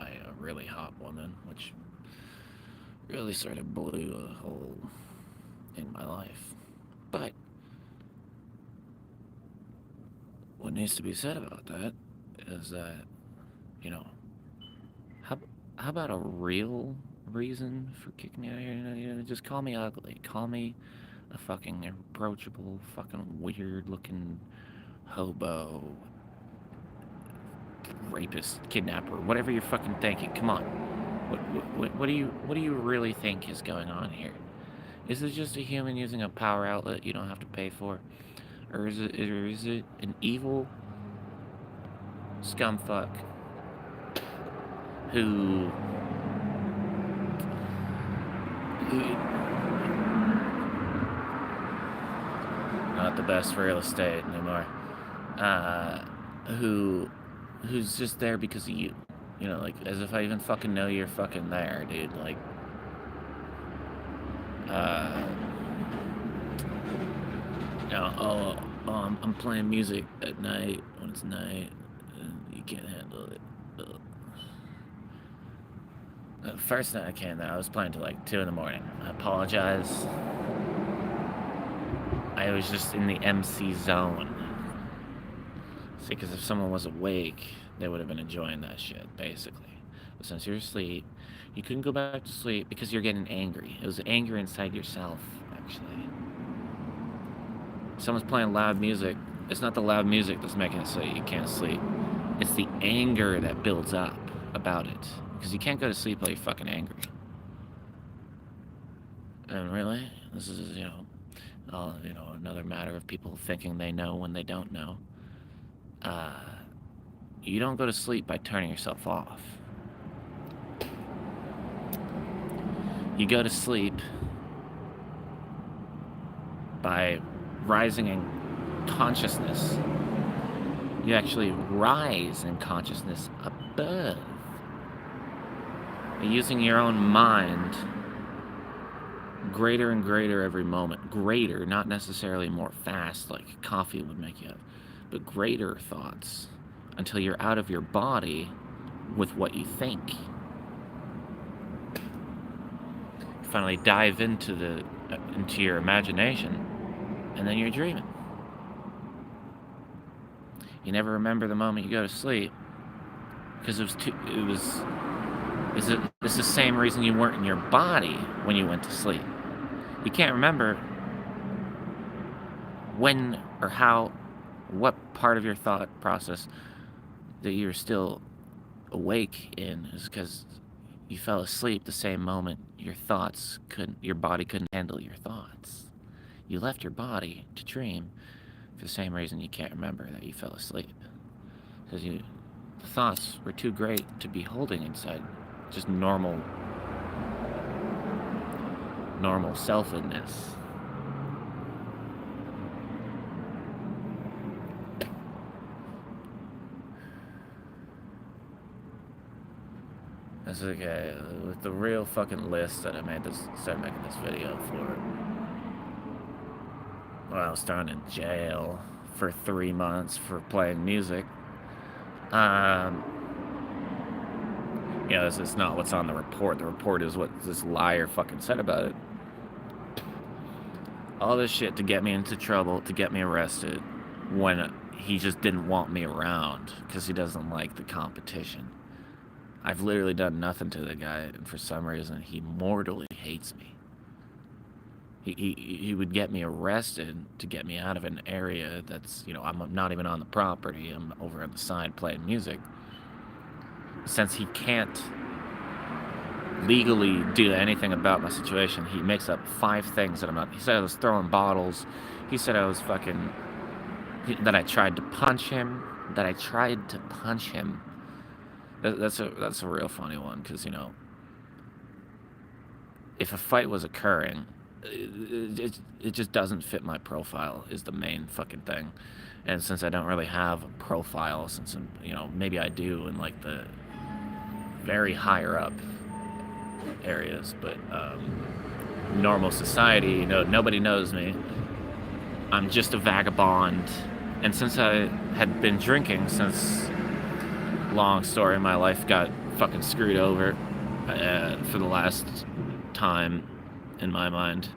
by a really hot woman, which really sort of blew a hole in my life. But what needs to be said about that is that, you know, how, how about a real reason for kicking me out of here? Just call me ugly. Call me a fucking approachable, fucking weird looking hobo, rapist, kidnapper, whatever you're fucking thinking. Come on. What do you really think is going on here? Is it just a human using a power outlet you don't have to pay for? Or is it an evil scumfuck who not the best for real estate anymore. Who's just there because of you? You know, like as if I even fucking know you're fucking there, dude. Like, you know, I'm playing music at night when it's night, and you can't handle it. The first night I came there, I was playing till like 2 in the morning. I apologize. I was just in the MC zone. See, because if someone was awake, they would have been enjoying that shit, basically. But since you're asleep, you couldn't go back to sleep because you're getting angry. It was anger inside yourself, actually. Someone's playing loud music. It's not the loud music that's making it so you can't sleep. It's the anger that builds up about it. Because you can't go to sleep while you're fucking angry. And really, this is, another matter of people thinking they know when they don't know. You don't go to sleep by turning yourself off. You go to sleep by rising in consciousness. You actually rise in consciousness above. Using your own mind greater and greater every moment. Greater, not necessarily more fast like coffee would make you have, but greater thoughts until you're out of your body with what you think. You finally dive into your imagination, and then you're dreaming. You never remember the moment you go to sleep because it's the same reason you weren't in your body when you went to sleep. You can't remember when or how, what part of your thought process that you're still awake in is because you fell asleep the same moment your body couldn't handle your thoughts. You left your body to dream for the same reason you can't remember that you fell asleep. Because the thoughts were too great to be holding inside just normal selfedness. That's okay. With the real fucking list that I started making this video for, when I was thrown in jail for 3 months for playing music. It's not what's on the report. The report is what this liar fucking said about it. All this shit to get me into trouble, to get me arrested, when he just didn't want me around because he doesn't like the competition. I've literally done nothing to the guy, and for some reason he mortally hates me. He would get me arrested to get me out of an area that's, I'm not even on the property. I'm over on the side playing music. Since he can't legally do anything about my situation, he makes up 5 things that I'm not. He said I was throwing bottles. He said I was that I tried to punch him. That's a real funny one, because, if a fight was occurring, it just doesn't fit my profile is the main fucking thing. And since I don't really have a profile, since maybe I do in like the very higher up areas, but normal society, nobody knows me. I'm just a vagabond. And since I had been drinking since, long story, my life got fucking screwed over for the last time in my mind.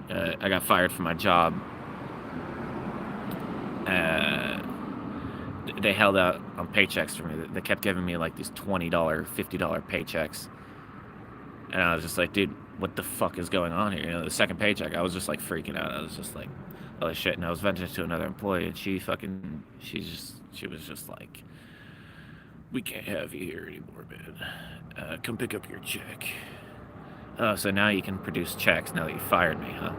I got fired from my job. Uh, they held out on paychecks for me. They kept giving me like these $20, $50 paychecks. And I was just like, dude, what the fuck is going on here? You know, the second paycheck, I was just like freaking out. I was just like, oh shit. And I was venting to another employee, and she was just like, we can't have you here anymore, man. Come pick up your check. Oh, so now you can produce checks now that you fired me, huh?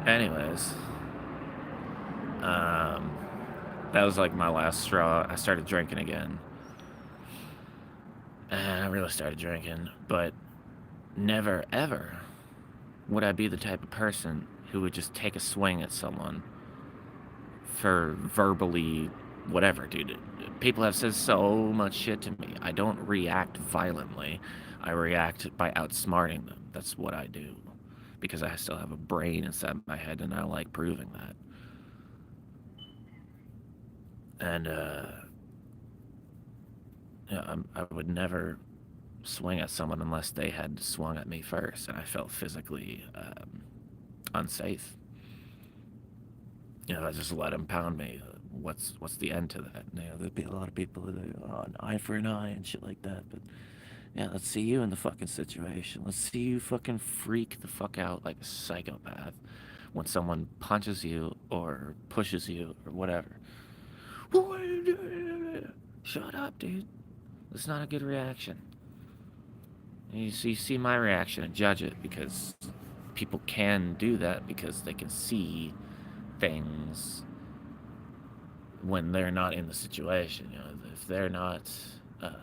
Anyways, that was like my last straw. I started drinking again. And I really started drinking, but never ever would I be the type of person who would just take a swing at someone for verbally whatever, dude. People have said so much shit to me. I don't react violently. I react by outsmarting them. That's what I do. Because I still have a brain inside my head, and I like proving that. And, yeah, I would never swing at someone unless they had swung at me first, and I felt physically unsafe. You know, I just let them pound me. What's the end to that? You know, there'd be a lot of people that are, oh, an eye for an eye and shit like that. But yeah, let's see you in the fucking situation. Let's see you fucking freak the fuck out like a psychopath when someone punches you or pushes you or whatever. Shut up, dude. It's not a good reaction. You see my reaction and judge it, because people can do that because they can see things when they're not in the situation. You know, if they're not um,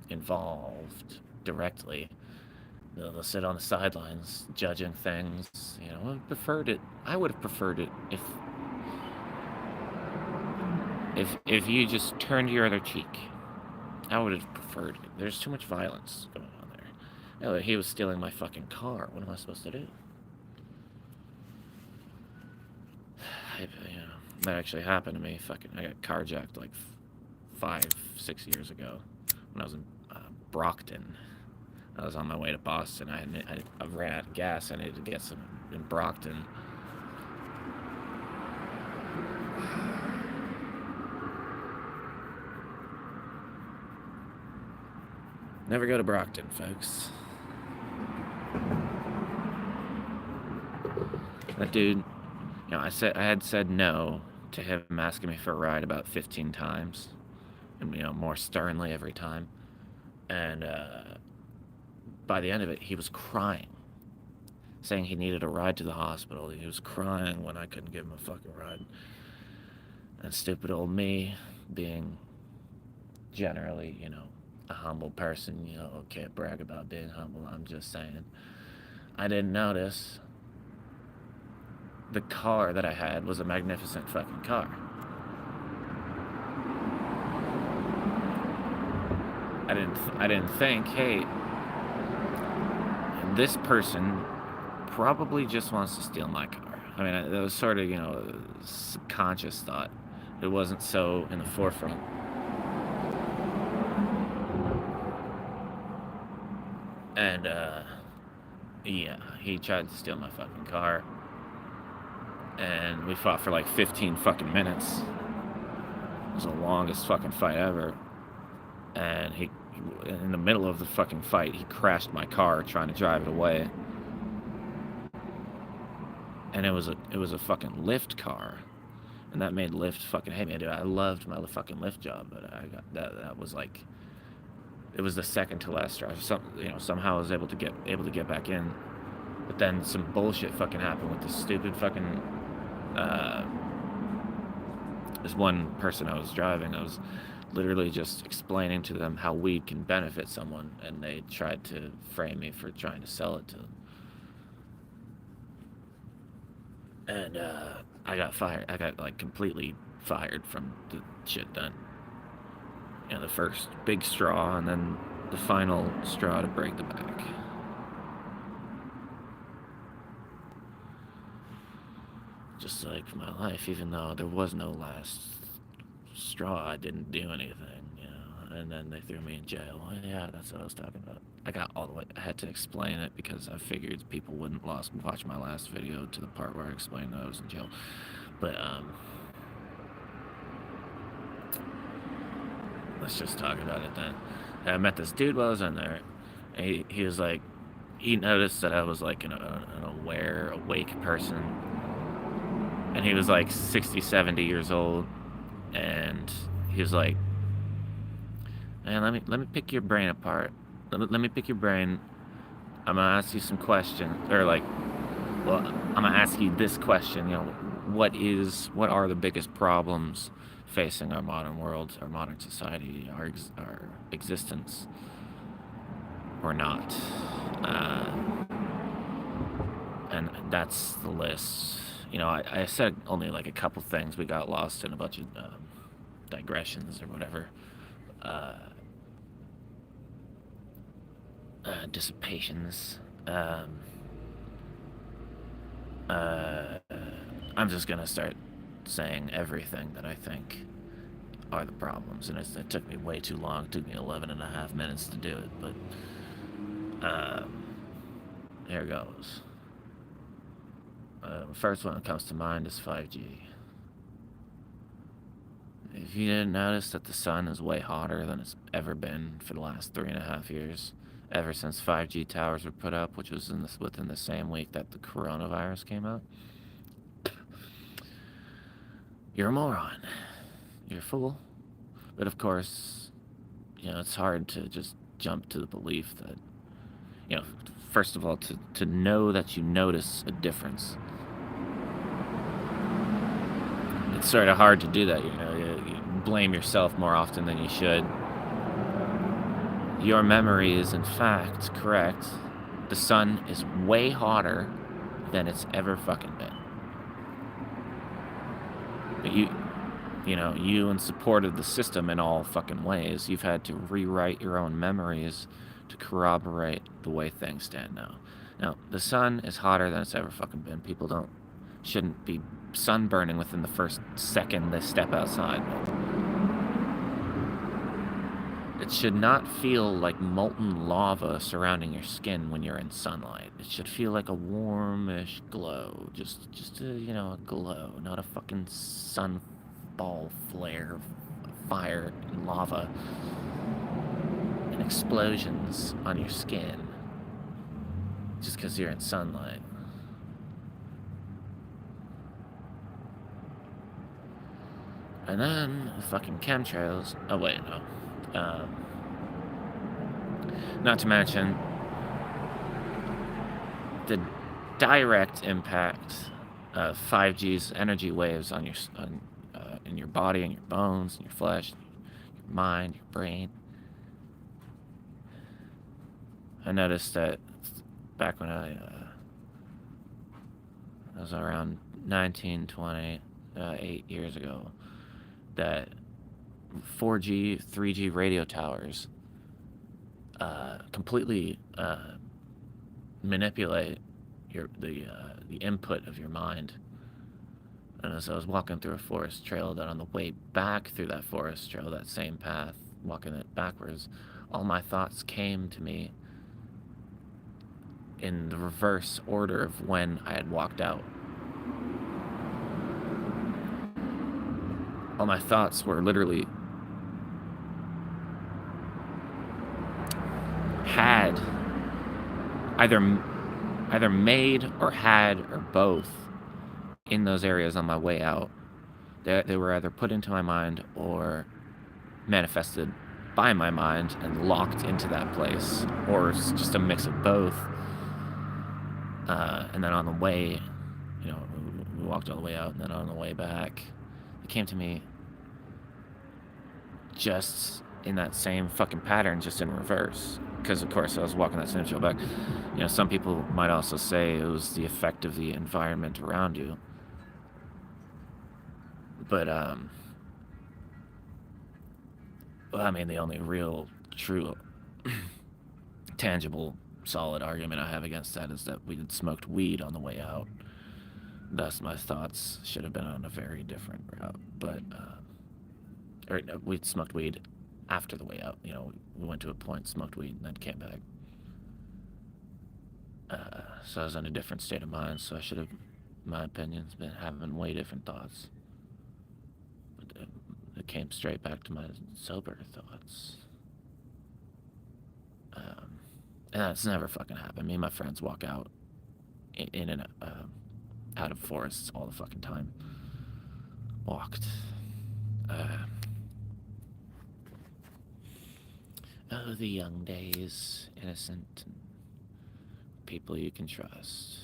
involved directly, they'll sit on the sidelines judging things. You know, I would have preferred it if you just turned your other cheek. I would have preferred it. There's too much violence going on there. You know, he was stealing my fucking car. What am I supposed to do? You know, that actually happened to me. I got carjacked like 5, 6 years ago when I was in Brockton. I was on my way to Boston. I ran out of gas. I needed to get some in Brockton. Never go to Brockton, folks. That dude, you know, I had said no to him asking me for a ride about 15 times, and you know, more sternly every time. And by the end of it, he was crying, saying he needed a ride to the hospital. He was crying when I couldn't give him a fucking ride. And stupid old me, being generally, you know, a humble person, you know, can't brag about being humble. I'm just saying, I didn't notice the car that I had was a magnificent fucking car. I didn't think, hey, this person probably just wants to steal my car. I mean, that was sort of, you know, a subconscious thought. It wasn't so in the forefront. And, yeah, he tried to steal my fucking car. And we fought for like 15 fucking minutes. It was the longest fucking fight ever. And he in the middle of the fucking fight, he crashed my car trying to drive it away. And it was a fucking Lyft car. And that made Lyft fucking hate me. Dude, I loved my fucking Lyft job, but I got that was like, it was the second to last straw. Somehow I was able to get back in. But then some bullshit fucking happened with this stupid fucking this one person I was driving. I was literally just explaining to them how weed can benefit someone, and they tried to frame me for trying to sell it to them. And I got fired. I got like completely fired from the shit done. You know, the first big straw, and then the final straw to break the back. Just like my life, even though there was no last straw didn't do anything, you know, and then they threw me in jail. Well, yeah, that's what I was talking about. I got all the way. I had to explain it because I figured people wouldn't watch my last video to the part where I explained that I was in jail. But let's just talk about it then. I met this dude while I was in there. And he was like, he noticed that I was like an aware, awake person. And he was like 60, 70 years old. And he was like, man, let me pick your brain apart. Let me pick your brain. I'm gonna ask you some questions, or like, well, I'm gonna ask you this question. You know, what are the biggest problems facing our modern world, our modern society, our existence, or not? And that's the list. You know, I said only like a couple things. We got lost in a bunch of digressions or whatever. Dissipations. I'm just gonna start saying everything that I think are the problems, and it took me way too long. It took me 11 and a half minutes to do it, but here goes. The first one that comes to mind is 5G. If you didn't notice that the sun is way hotter than it's ever been for the last 3.5 years, ever since 5G towers were put up, which was within the same week that the coronavirus came out, you're a moron. You're a fool. But of course, you know, it's hard to just jump to the belief that, you know, first of all, to know that you notice a difference. It's sort of hard to do that, you know. You blame yourself more often than you should. Your memory is in fact correct. The sun is way hotter than it's ever fucking been. But you know, you in support of the system in all fucking ways, you've had to rewrite your own memories to corroborate the way things stand now. Now, the sun is hotter than it's ever fucking been. People shouldn't be sunburning within the first second they step outside. It should not feel like molten lava surrounding your skin when you're in sunlight. It should feel like a warmish glow. Just a, you know, a glow, not a fucking sunball flare, fire, and lava, and explosions on your skin just because you're in sunlight. And then the fucking chemtrails. Oh wait, no. Not to mention the direct impact of 5G's energy waves on in your body, and your bones, and your flesh, your mind, your brain. I noticed that back when I was around 19, 20, 8 years ago, that 4G, 3G radio towers completely manipulate the input of your mind. And as I was walking through a forest trail, that on the way back through that forest trail, that same path, walking it backwards, all my thoughts came to me in the reverse order of when I had walked out. All my thoughts were literally had either made or had or both in those areas on my way out. They were either put into my mind or manifested by my mind and locked into that place, or just a mix of both. And then on the way, you know, we walked all the way out, and then on the way back, it came to me just in that same fucking pattern, just in reverse. Because, of course, I was walking that same trail back. You know, some people might also say it was the effect of the environment around you. But, well, I mean, the only real, true, tangible, solid argument I have against that is that we had smoked weed on the way out. Thus, my thoughts should have been on a very different route. But, Or no, we smoked weed after the way out. You know, we went to a point, smoked weed, and then came back. So I was in a different state of mind. So I should have, in my opinions, been having way different thoughts. But it came straight back to my sober thoughts. And that's never fucking happened. Me and my friends walk out in and out of forests all the fucking time. Walked. Oh, the young days, innocent, and people you can trust.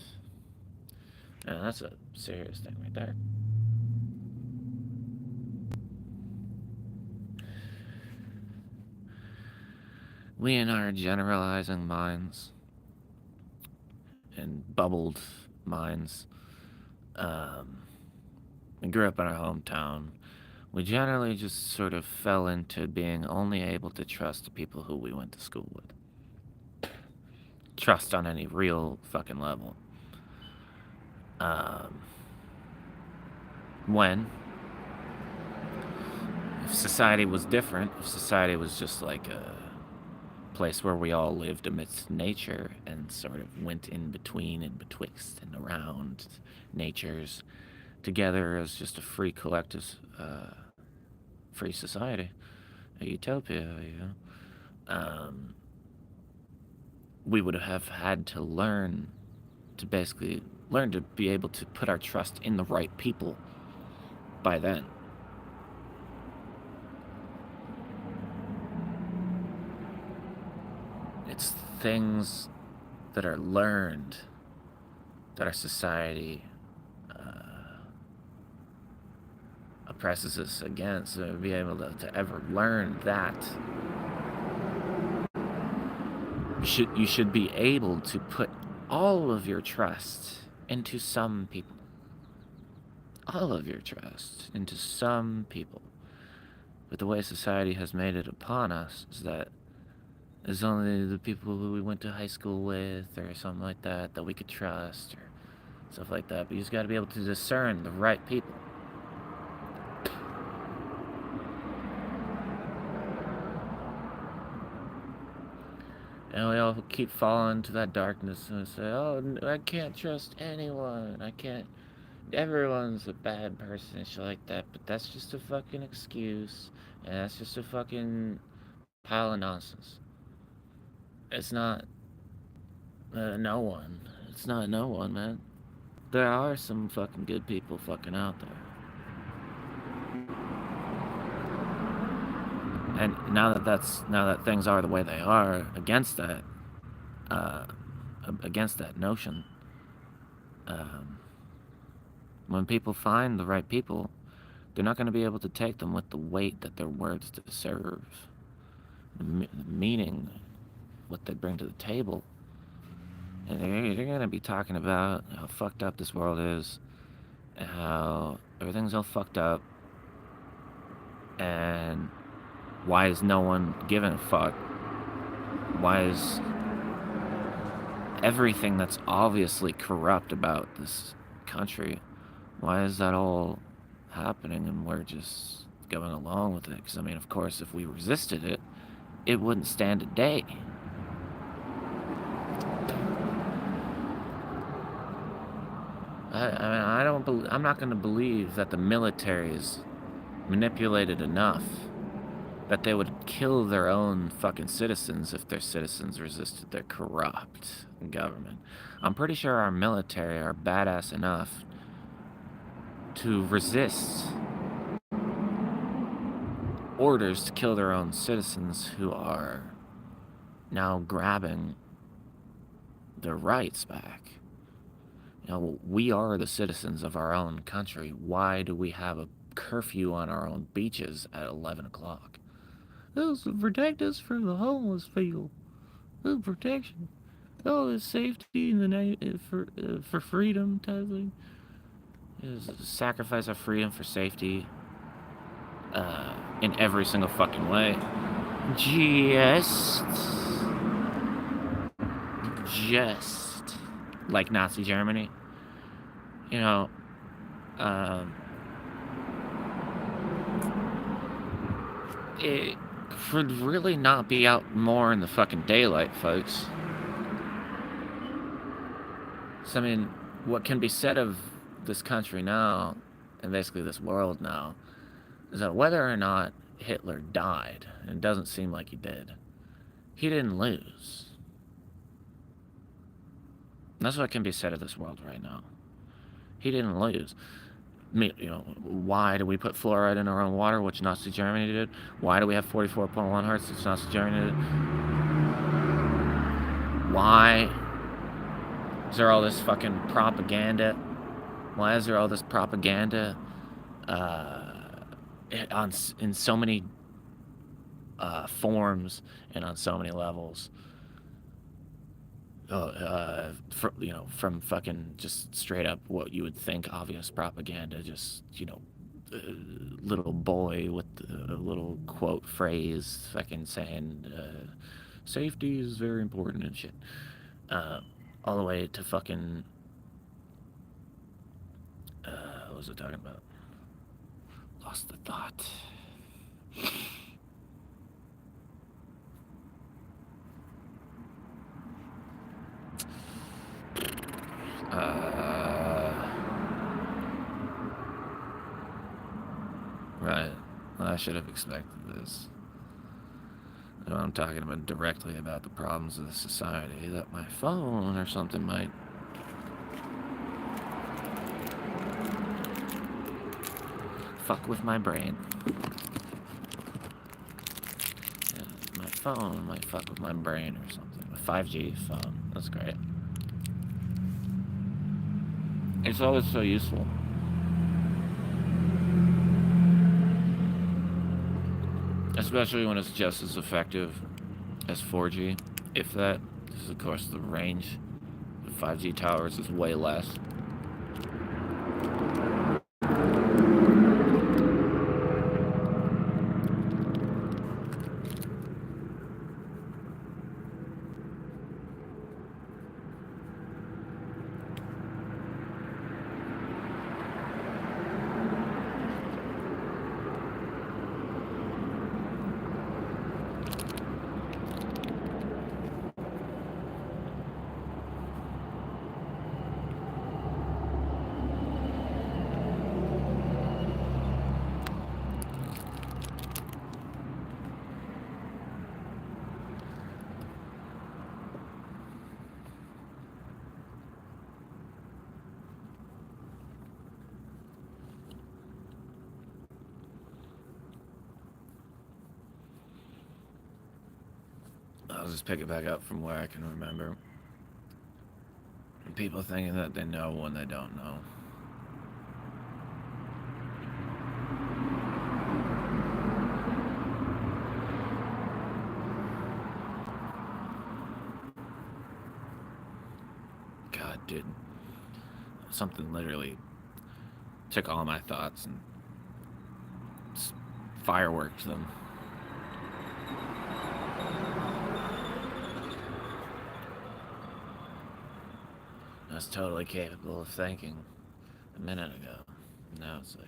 And that's a serious thing right there. We in our generalizing minds and bubbled minds, we grew up in our hometown. We generally just sort of fell into being only able to trust the people who we went to school with. Trust on any real fucking level. When, if society was different, if society was just like a place where we all lived amidst nature and sort of went in between and betwixt and around natures together as just a free collective, free society, a utopia, you know, we would have had to learn to basically learn to be able to put our trust in the right people by then. It's things that are learned that our society oppresses us against. So to be able to ever learn that, you should be able to put all of your trust into some people. All of your trust into some people. But the way society has made it upon us is that there's only the people who we went to high school with or something like that that we could trust or stuff like that. But you just got to be able to discern the right people. And we all keep falling into that darkness and say, oh, I can't trust anyone. I can't. Everyone's a bad person and shit like that. But that's just a fucking excuse. And that's just a fucking pile of nonsense. It's not no one. It's not no one, man. There are some fucking good people fucking out there. And now that things are the way they are, against that notion, when people find the right people, they're not going to be able to take them with the weight that their words deserve, the meaning, what they bring to the table. And they're going to be talking about how fucked up this world is, and how everything's all fucked up, and why is no one giving a fuck? Why is everything that's obviously corrupt about this country, why is that all happening and we're just going along with it? Because, I mean, of course, if we resisted it, it wouldn't stand a day. I'm not going to believe that the military is manipulated enough that they would kill their own fucking citizens if their citizens resisted their corrupt government. I'm pretty sure our military are badass enough to resist orders to kill their own citizens who are now grabbing their rights back. You know, we are the citizens of our own country. Why do we have a curfew on our own beaches at 11 o'clock? This will protect us from the homeless people. This protection. Oh, it's safety in the name for freedom type thing. Is sacrifice our freedom for safety in every single fucking way. Just like Nazi Germany. You know, it could really not be out more in the fucking daylight, folks. So, I mean, what can be said of this country now, and basically this world now, is that whether or not Hitler died, and it doesn't seem like he did, he didn't lose. That's what can be said of this world right now. He didn't lose. I mean, you know, why do we put fluoride in our own water, which Nazi Germany did? Why do we have 44.1 hertz, which Nazi Germany did? Why is there all this fucking propaganda? Why is there all this propaganda in so many forms and on so many levels? From fucking just straight up what you would think obvious propaganda, just, little boy with a little quote phrase fucking saying safety is very important and shit. All the way to fucking what was I talking about? Lost the thought. Right. I should have expected this. I'm talking about directly about the problems of the society that my phone or something might. Fuck with my brain. Yeah, my phone might fuck with my brain or something. A 5G phone. That's great. It's always so useful. Especially when it's just as effective as 4G, if that. Because, of course, the range of 5G towers is way less. I'll just pick it back up from where I can remember. People thinking that they know when they don't know. God, dude. Something literally took all my thoughts and fireworks them. I was totally capable of thinking a minute ago. Now it's like,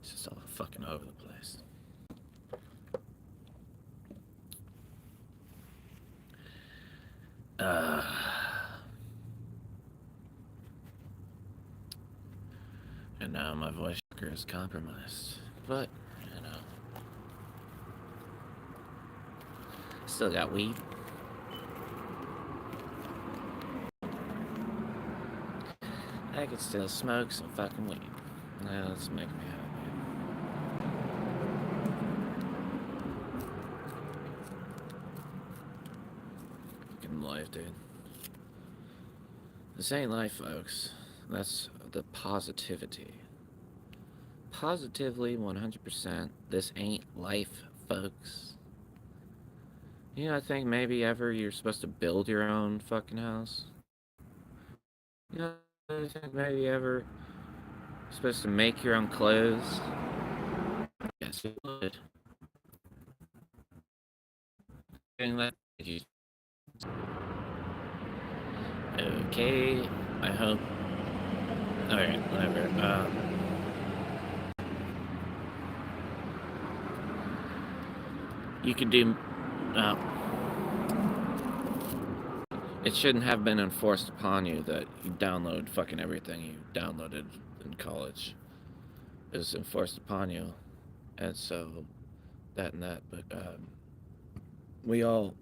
it's just all fucking over the place. And now my voice is compromised. But, still got weed. I could still smoke some fucking weed. That's making me happy. Fucking life, dude. This ain't life, folks. That's the positivity. Positively, 100%. This ain't life, folks. I think maybe ever you're supposed to build your own fucking house. I think maybe ever you're supposed to make your own clothes. Yes, you would. Okay, I hope. Alright, whatever. You could do. Uh, it shouldn't have been enforced upon you that you download fucking everything you downloaded in college. It was enforced upon you, and so that and that. But we all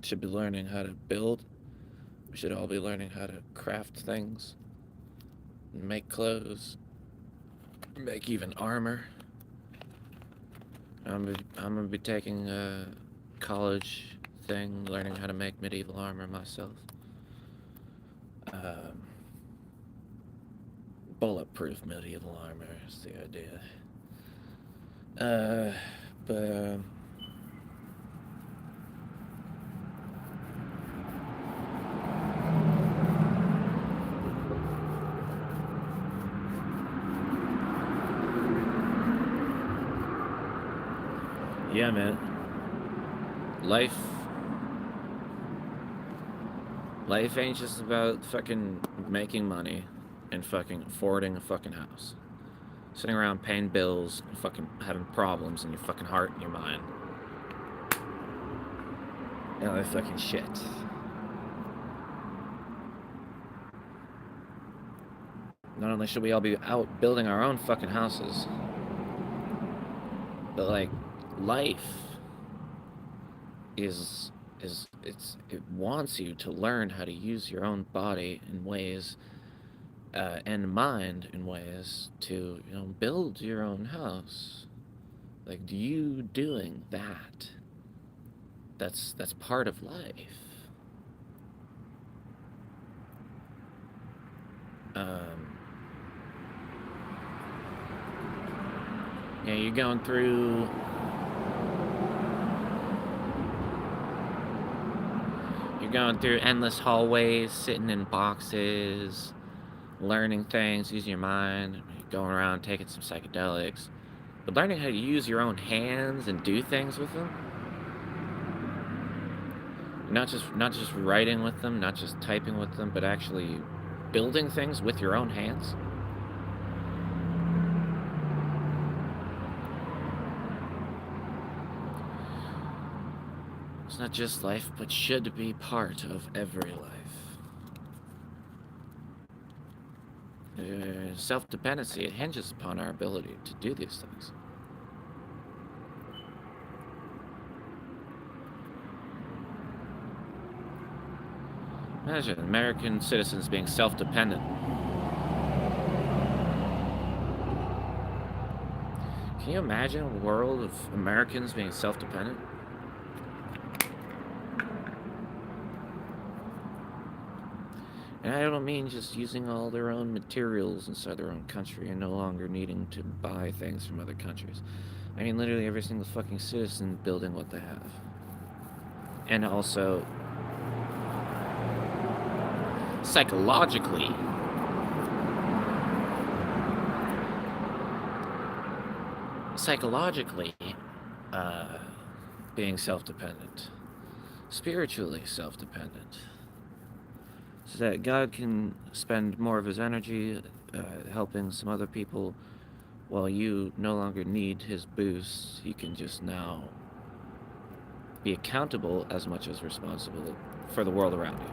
should be learning how to build. We should all be learning how to craft things, make clothes, make even armor. I'm gonna be taking a college thing, learning how to make medieval armor myself. Um, Bulletproof medieval armor is the idea. But yeah, man. Life ain't just about fucking making money and fucking affording a fucking house. Sitting around paying bills and fucking having problems in your fucking heart and your mind. And all that fucking shit. Not only should we all be out building our own fucking houses, but like life it wants you to learn how to use your own body in ways and mind in ways to, you know, build your own house. Like, do you doing that? That's part of life. Yeah, you're going through endless hallways, sitting in boxes, learning things, using your mind, going around taking some psychedelics, but learning how to use your own hands and do things with them. Not just writing with them, not just typing with them, but actually building things with your own hands. It's not just life, but should be part of every life. Self-dependency, it hinges upon our ability to do these things. Imagine American citizens being self-dependent. Can you imagine a world of Americans being self-dependent? And I don't mean just using all their own materials inside their own country and no longer needing to buy things from other countries. I mean literally every single fucking citizen building what they have. And also psychologically, being self-dependent, spiritually self-dependent, so that God can spend more of his energy helping some other people while you no longer need his boost. He can just now be accountable as much as responsible for the world around you.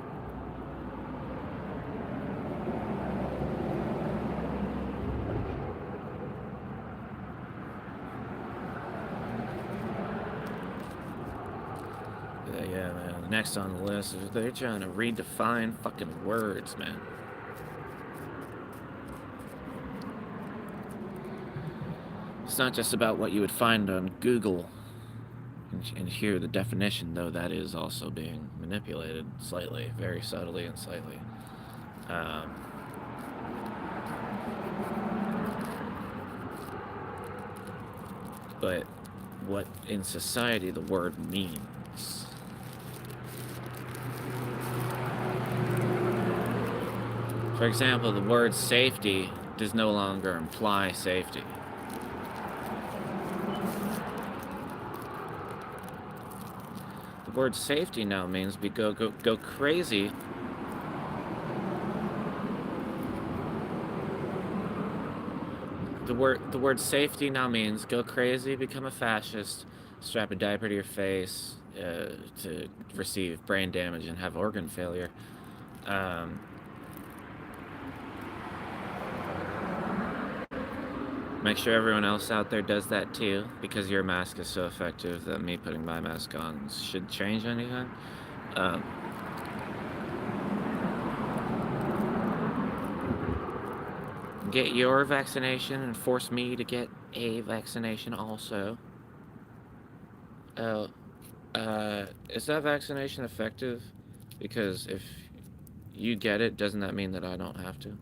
Yeah, man. Next on the list is they're trying to redefine fucking words, man. It's not just about what you would find on Google and hear the definition, though that is also being manipulated slightly, very subtly and slightly. But what in society the word means. For example, the word safety does no longer imply safety. The word safety now means we go crazy. The word safety now means go crazy, become a fascist, strap a diaper to your face to receive brain damage and have organ failure. Um, Make sure everyone else out there does that too, because your mask is so effective that me putting my mask on should change anything. Um, get your vaccination and force me to get a vaccination also. Oh, is that vaccination effective? Because if you get it, doesn't that mean that I don't have to?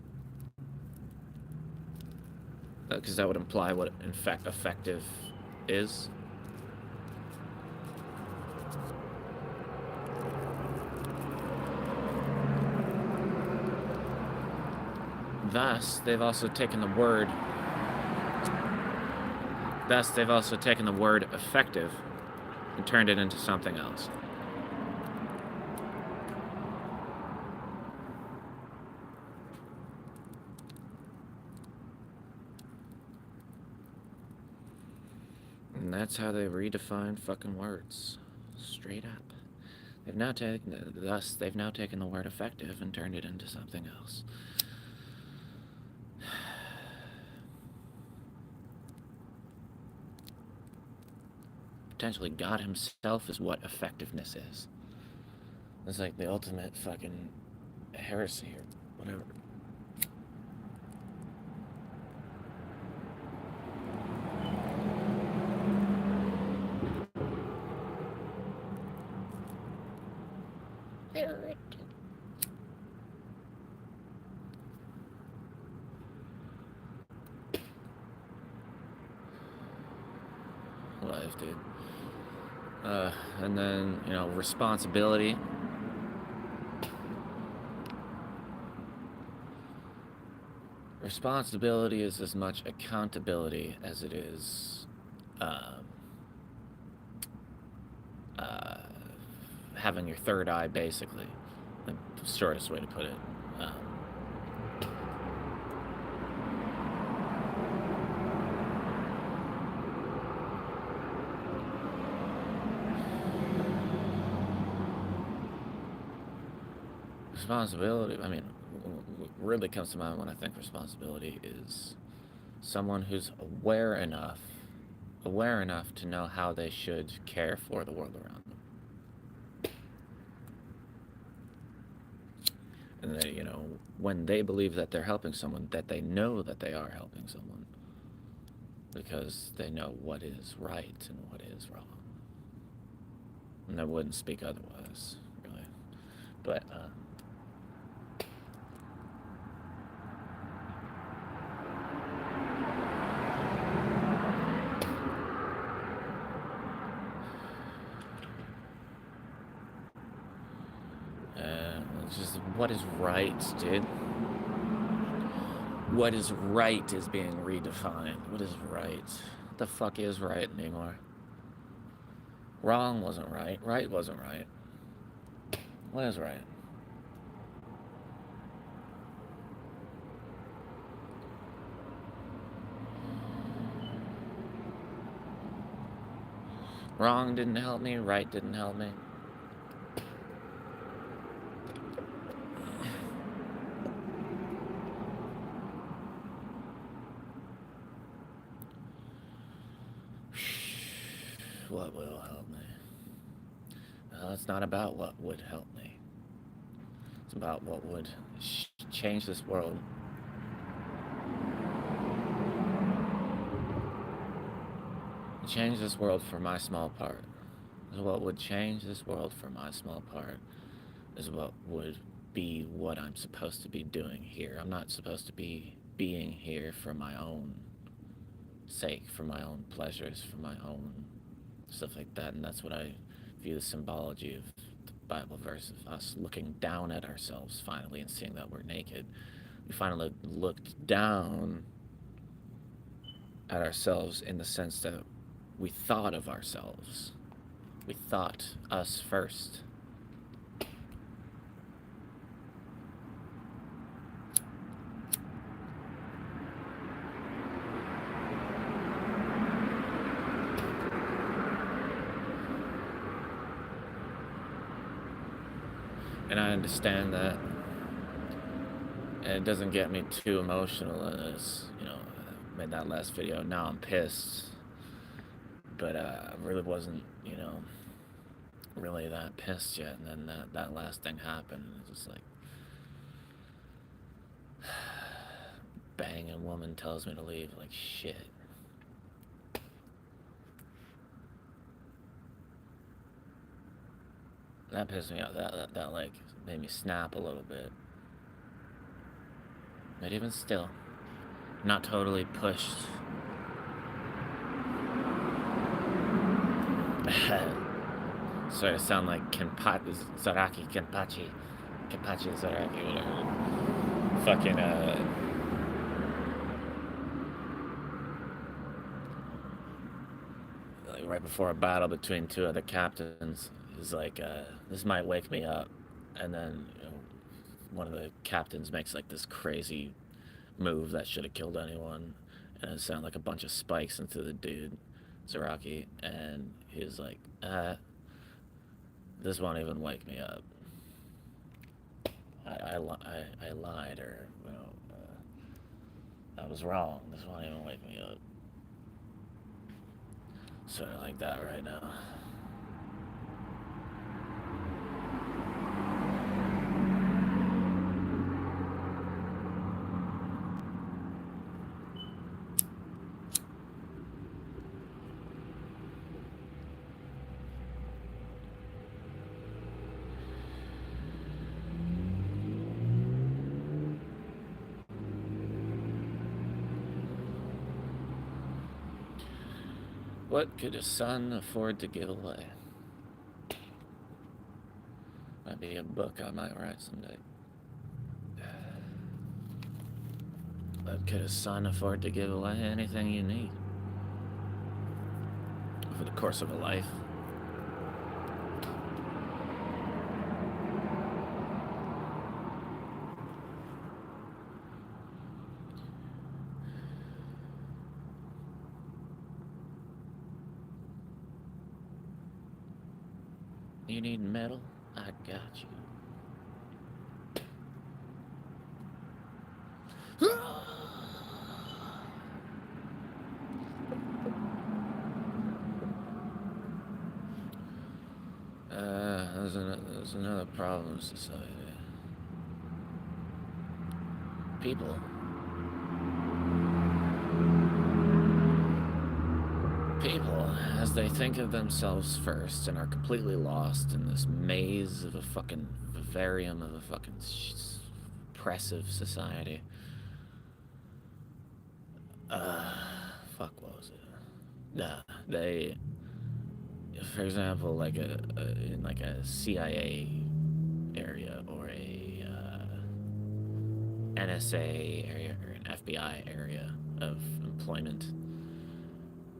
Because that would imply what in fact effective is. Thus, they've also taken the word. Thus, they've also taken the word effective and turned it into something else. And that's how they redefine fucking words. Straight up. They've now taken the word effective and turned it into something else. Potentially God himself is what effectiveness is. It's like the ultimate fucking heresy or whatever. Life, dude. And then, responsibility. Responsibility is as much accountability as it is uh, having your third eye, basically. The shortest way to put it. Responsibility, I mean, what really comes to mind when I think responsibility is someone who's aware enough to know how they should care for the world around them. And that, when they believe that they're helping someone, that they know that they are helping someone. Because they know what is right and what is wrong. And I wouldn't speak otherwise, really. But, it's just what is right, dude. What is right is being redefined. What is right? What the fuck is right anymore? Wrong wasn't right. Right wasn't right. What is right? Wrong didn't help me. Right didn't help me. What will help me? Well, it's not about what would help me. It's about what would change this world. Change this world for my small part. What would change this world for my small part is what would be what I'm supposed to be doing here. I'm not supposed to be being here for my own sake, for my own pleasures, for my own stuff like that. And that's what I view the symbology of the Bible verse of us looking down at ourselves finally and seeing that we're naked. We finally looked down at ourselves in the sense that we thought of ourselves. We thought us first. And I understand that. And it doesn't get me too emotional as, I made that last video. Now I'm pissed. But I really wasn't, really that pissed yet. And then that last thing happened. And it was just like, bang, a woman tells me to leave. Like, shit. That pissed me off. That like, made me snap a little bit. But even still, not totally pushed. Sorry to sound like Zaraki Kenpachi. Kenpachi Zaraki, whatever. Fucking, like right before a battle between two other captains, he's like, this might wake me up. And then, one of the captains makes like this crazy move that should have killed anyone. And it sounded like a bunch of spikes into the dude, Zaraki. And he was like, this won't even wake me up. I lied, or, I was wrong. This won't even wake me up. Sort of like that right now. What could a son afford to give away? Might be a book I might write someday. What could a son afford to give away? Anything you need. Over the course of a life. You need metal? I got you. There's another problem in society. People. People, as they think of themselves first and are completely lost in this maze of a fucking vivarium of a fucking oppressive society. Fuck, what was it? Nah, they, for example, like in like a CIA area or a NSA area or an FBI area of employment,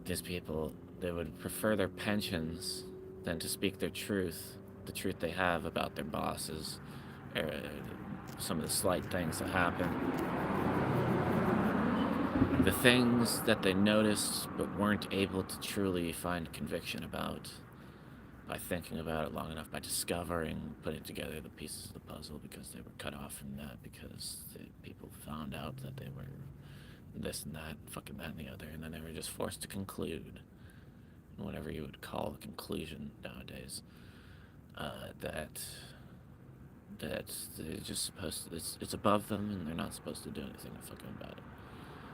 these people, they would prefer their pensions than to speak their truth, the truth they have about their bosses, or some of the slight things that happen. The things that they noticed but weren't able to truly find conviction about by thinking about it long enough, by discovering, putting together the pieces of the puzzle, because they were cut off from that, because the people found out that they were this and that, fucking that and the other, and then they were just forced to conclude, whatever you would call a conclusion nowadays, that they're just supposed to, it's above them and they're not supposed to do anything fucking about it.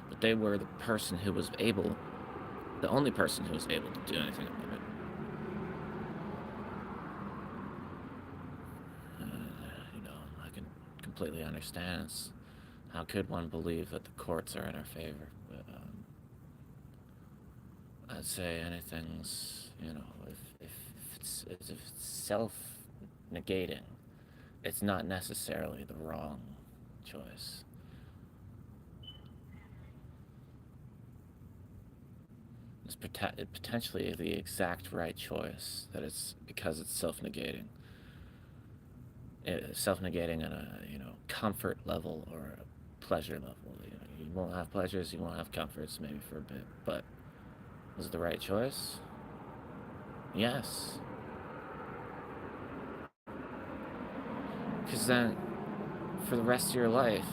But they were the person who was able, the only person who was able to do anything about it. I can completely understand. How could one believe that the courts are in our favor? But I'd say anything's, if it's self-negating, it's not necessarily the wrong choice. It's potentially the exact right choice, that it's because it's self-negating. Self-negating on a, comfort level or a pleasure level. You won't have pleasures, you won't have comforts, maybe for a bit, but was it the right choice? Yes. Because then, for the rest of your life,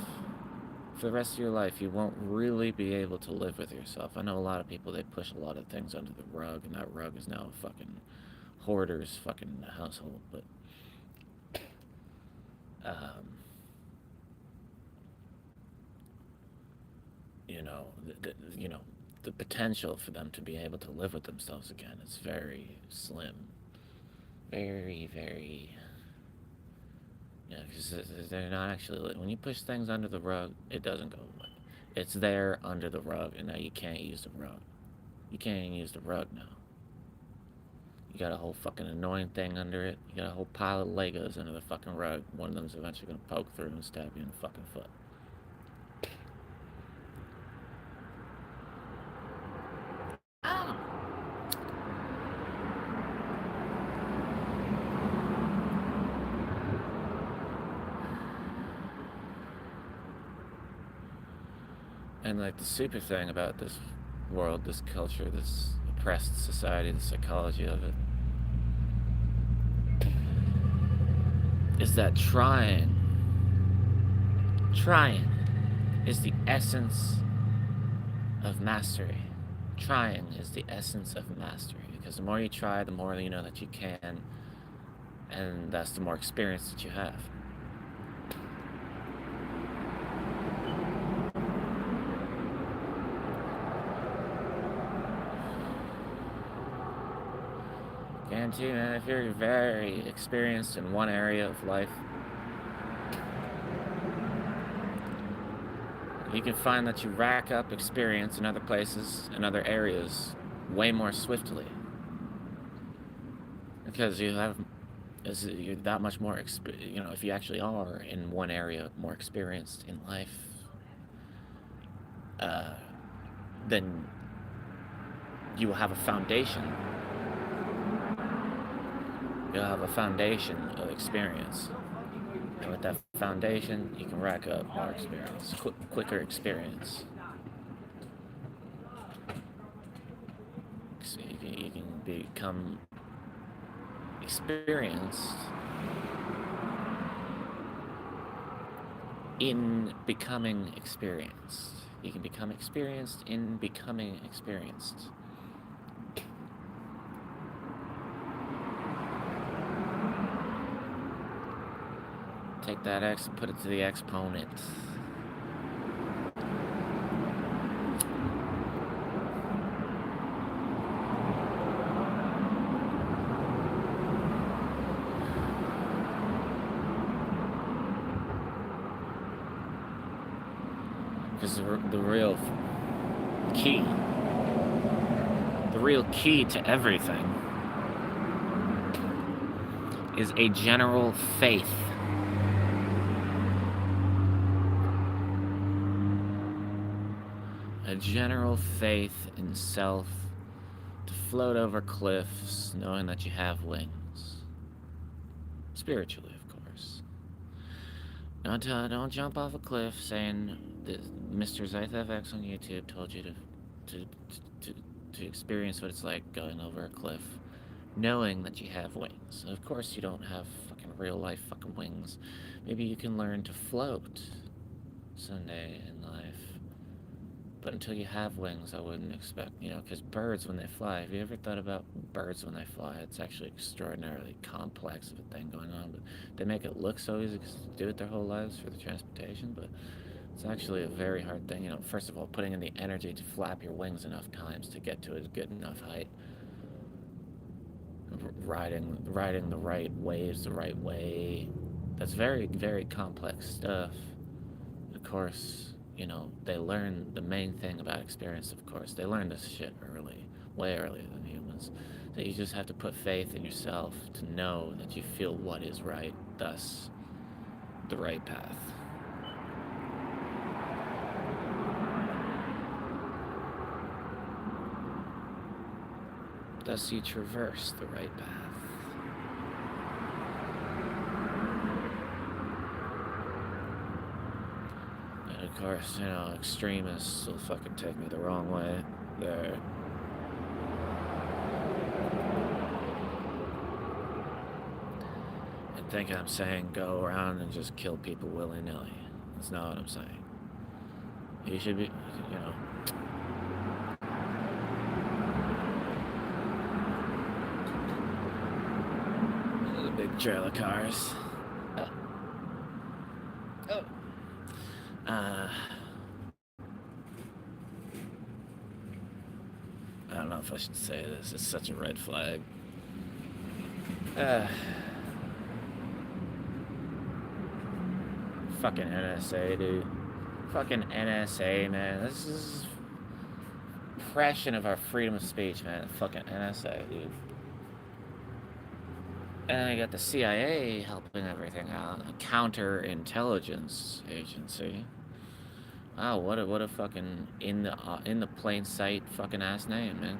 you won't really be able to live with yourself. I know a lot of people, they push a lot of things under the rug, and that rug is now a fucking hoarder's fucking household, but, um, you know, the potential for them to be able to live with themselves again is very slim. Very, very. Yeah, because they're not actually. When you push things under the rug, it doesn't go away. It's there under the rug, and now you can't use the rug. You can't even use the rug now. You got a whole fucking annoying thing under it. You got a whole pile of Legos under the fucking rug. One of them's eventually gonna poke through and stab you in the fucking foot. Ah! And like the super thing about this world, this culture, this oppressed society, the psychology of it, is that trying is the essence of mastery. Trying is the essence of mastery, because the more you try, the more you know that you can, and that's the more experience that you have. Guarantee, man, if you're very experienced in one area of life, you can find that you rack up experience in other places, in other areas, way more swiftly. Because you're that much more, if you actually are in one area more experienced in life, then you will have a foundation. You'll have a foundation of experience. And with that foundation, you can rack up more experience, quicker experience. So you can become experienced in becoming experienced. You can become experienced in becoming experienced. Take that x and put it to the exponent. Because the real key to everything is a general faith. A general faith in self to float over cliffs, knowing that you have wings. Spiritually, of course. Don't jump off a cliff saying that MrZythFx on YouTube told you to experience what it's like going over a cliff, knowing that you have wings. Of course you don't have fucking real life fucking wings. Maybe you can learn to float someday in life. But until you have wings, I wouldn't expect, because birds, when they fly, have you ever thought about birds when they fly? It's actually extraordinarily complex of a thing going on, but they make it look so easy because they do it their whole lives for the transportation, but it's actually a very hard thing. First of all, putting in the energy to flap your wings enough times to get to a good enough height. Riding the right waves the right way. That's very, very complex stuff. Of course, they learn the main thing about experience, of course. They learn this shit early, way earlier than humans. That you just have to put faith in yourself to know that you feel what is right, thus the right path. Thus you traverse the right path. And of course, extremists will fucking take me the wrong way. They're think I'm saying go around and just kill people willy-nilly. That's not what I'm saying. You should be, you know, the big trailer cars. Oh. Oh. Uh, I don't know if I should say this. It's such a red flag. Uh, Fucking NSA, dude. Fucking NSA, man. This is oppression of our freedom of speech, man. Fucking NSA, dude. And then you got the CIA helping everything out. A counterintelligence agency. Wow, what a fucking in the plain sight fucking ass name, man.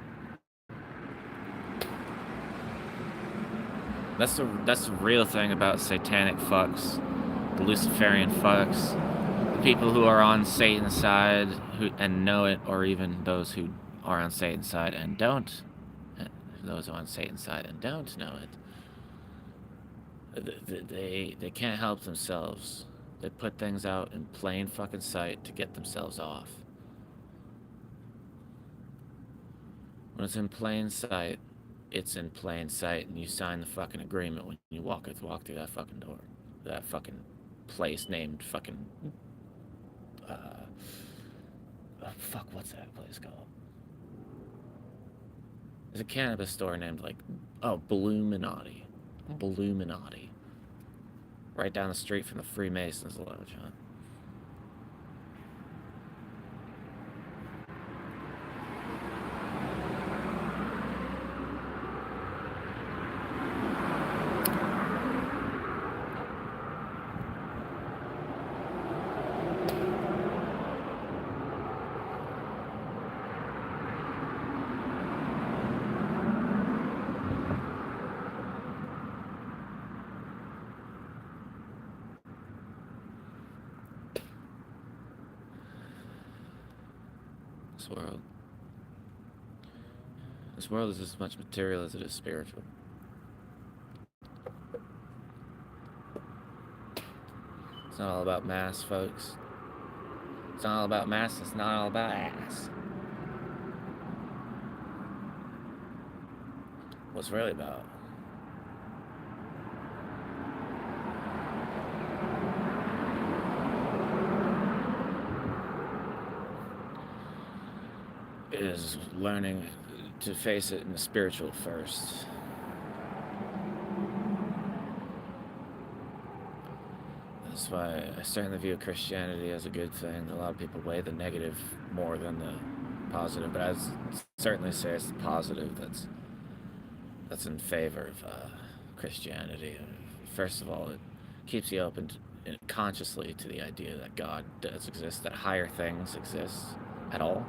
That's the real thing about satanic fucks, the Luciferian fucks, the people who are on Satan's side and know it, or even those who are on Satan's side and don't. Those on Satan's side and don't know it. They can't help themselves. They put things out in plain fucking sight to get themselves off. When it's in plain sight, it's in plain sight, and you sign the fucking agreement when you walk through that fucking door. That fucking place named fucking... fuck, what's that place called? There's a cannabis store named, like... Oh, Balluminati. Balluminati. Right down the street from the Freemasons Lodge, huh? This world is as much material as it is spiritual. It's not all about mass, folks. It's not all about mass, it's not all about ass. What's really about is learning to face it in the spiritual first. That's why I certainly view Christianity as a good thing. A lot of people weigh the negative more than the positive, but I'd certainly say it's the positive that's in favor of Christianity. First of all, it keeps you open consciously to the idea that God does exist, that higher things exist at all.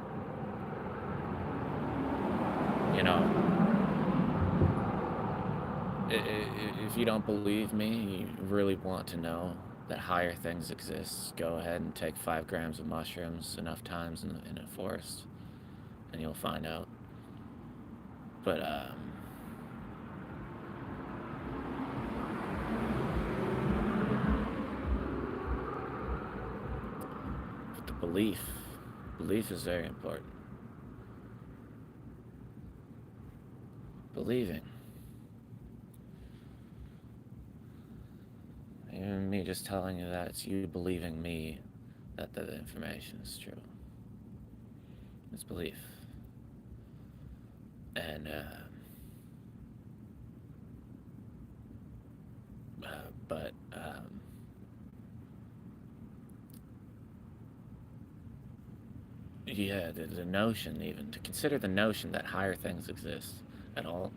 You know, if you don't believe me, you really want to know that higher things exist, go ahead and take 5 grams of mushrooms enough times in a forest, and you'll find out. But, the belief is very important. Believing. Even me just telling you that, it's you believing me that the information is true. It's belief. And, yeah, the notion, even to consider the notion that higher things exist at all,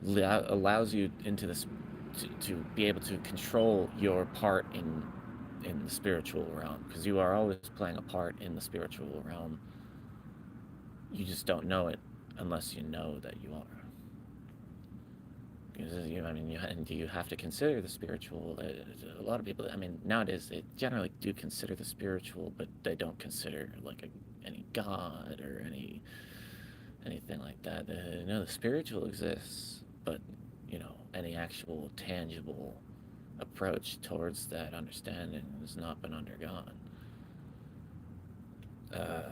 allows you into this to be able to control your part in the spiritual realm, because you are always playing a part in the spiritual realm. You just don't know it unless you know that you are. You have to consider the spiritual. A lot of people, nowadays they generally do consider the spiritual, but they don't consider like any God or anything like that. No, the spiritual exists, but any actual tangible approach towards that understanding has not been undergone. Uh,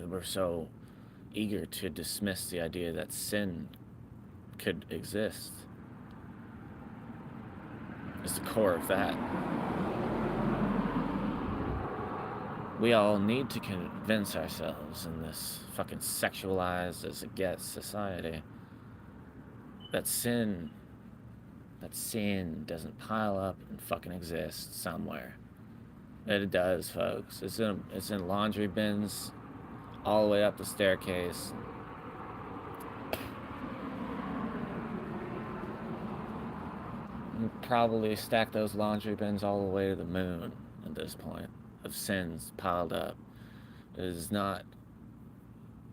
we're so eager to dismiss the idea that sin could exist. Is the core of that. We all need to convince ourselves in this fucking sexualized as it gets society that sin doesn't pile up and fucking exist somewhere. That it does, folks. It's in laundry bins all the way up the staircase. And probably stack those laundry bins all the way to the moon at this point of sins piled up. It is not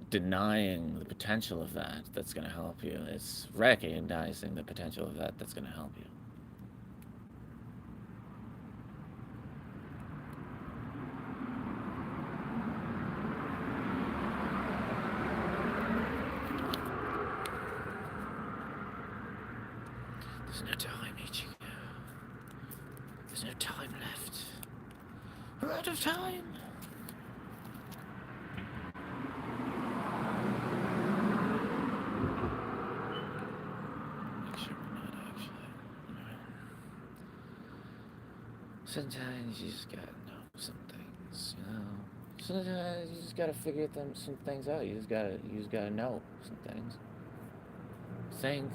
denying the potential of that that's going to help you. It's recognizing the potential of that that's going to help you. There's no time, Ichigo. There's no time left. We're out of time. Make sure we're not actually. Sometimes you just gotta know some things, Sometimes you just gotta figure some things out. You just gotta know some things. Think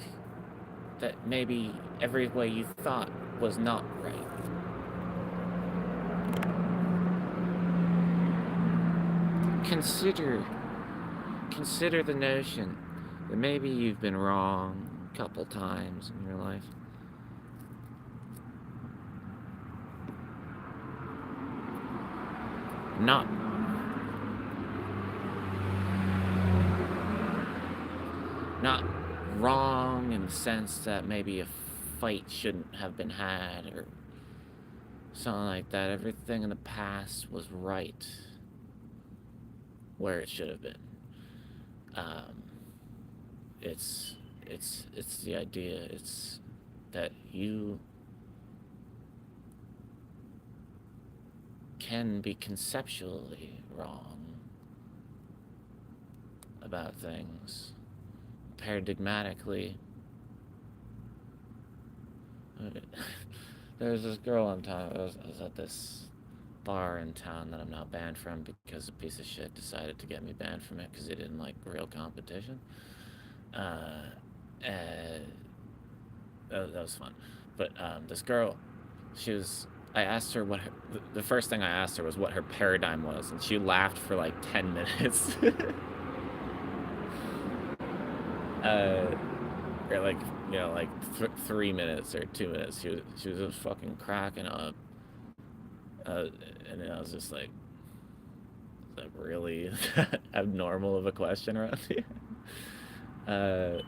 that maybe every way you thought was not right. Consider the notion that maybe you've been wrong a couple times in your life. Not wrong in the sense that maybe a fight shouldn't have been had or something like that. Everything in the past was right where it should have been. It's the idea. It's that you can be conceptually wrong about things. Paradigmatically, there was this girl in town. I was at this bar in town that I'm now banned from because a piece of shit decided to get me banned from it because he didn't like real competition. That was fun. But this girl, I asked her the first thing I asked her was what her paradigm was, and she laughed for like 10 minutes. Or like 3 minutes or 2 minutes. She was just fucking cracking up. And I was just like, is that really abnormal of a question around here? I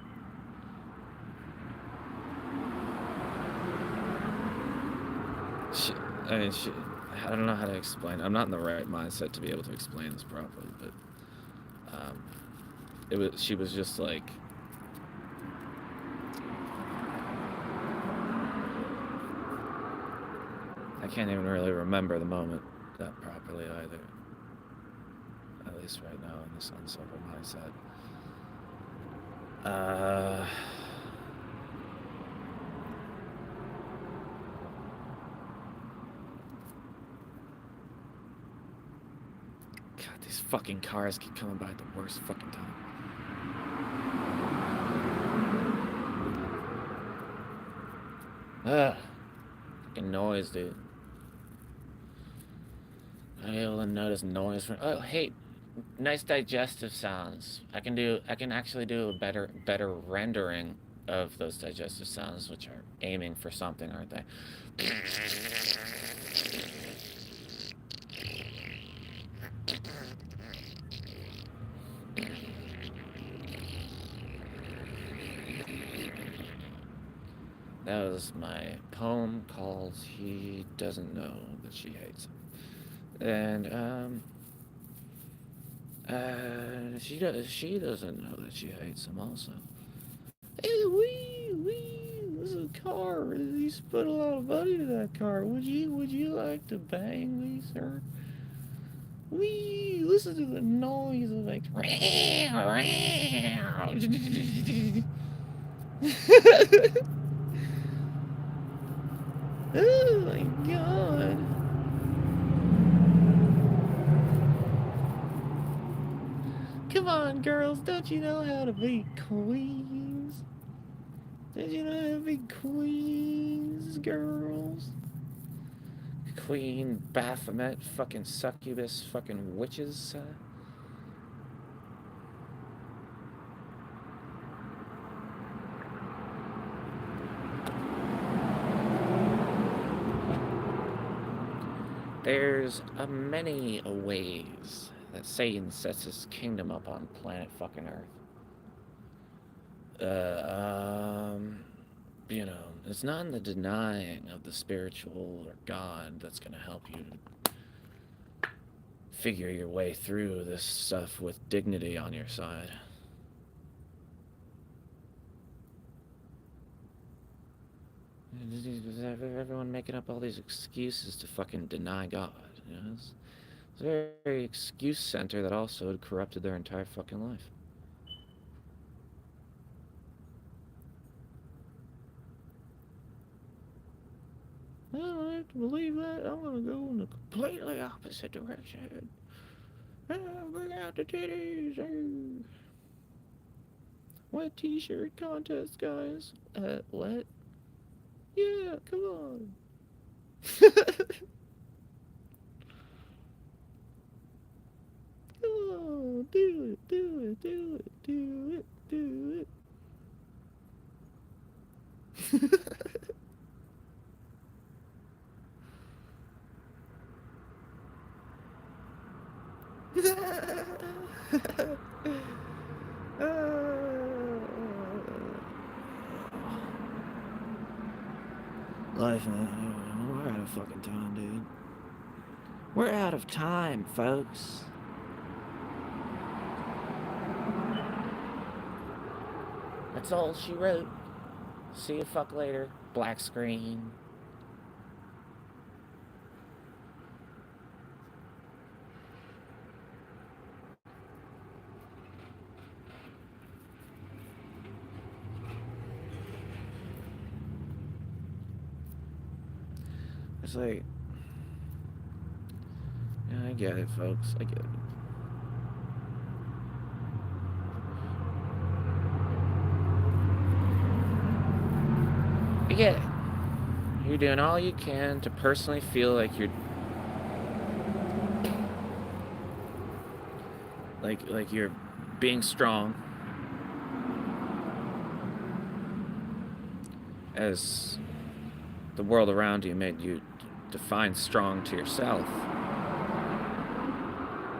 don't know how to explain. I'm not in the right mindset to be able to explain this properly, but she was just like, I can't even really remember the moment that properly either. At least right now in this unsober mindset. God, these fucking cars keep coming by at the worst fucking time. Fucking noise, dude. I'm able to notice noise from. Oh, hey, nice digestive sounds. I can actually do a better rendering of those digestive sounds, which are aiming for something, aren't they? That was my poem called He Doesn't Know That She Hates Him. And She doesn't know that she hates him also. Hey, wee, this is a car. You put a lot of money into that car. Would you like to bang me, sir? Wee, listen to the noise of like. Oh my god. Come on, girls, don't you know how to be queens? Don't you know how to be queens, girls? Queen, Baphomet, fucking succubus, fucking witches. There's a many ways that Satan sets his kingdom up on planet fucking Earth. It's not in the denying of the spiritual or God that's gonna help you figure your way through this stuff with dignity on your side. Everyone making up all these excuses to fucking deny God. It's a very excuse center that also had corrupted their entire fucking life. I don't have to believe that. I'm gonna go in the completely opposite direction. Bring out the titties. What t-shirt contest, guys? What? Yeah, come on. Come on, do it, do it, do it, do it, do it. Life, man. We're out of fucking time, dude. We're out of time, folks. That's all she wrote. See you fuck later. Black screen. It's like, yeah, I get it, folks. I get it. I get it. You're doing all you can to personally feel like you're like you're being strong as the world around you made you define strong to yourself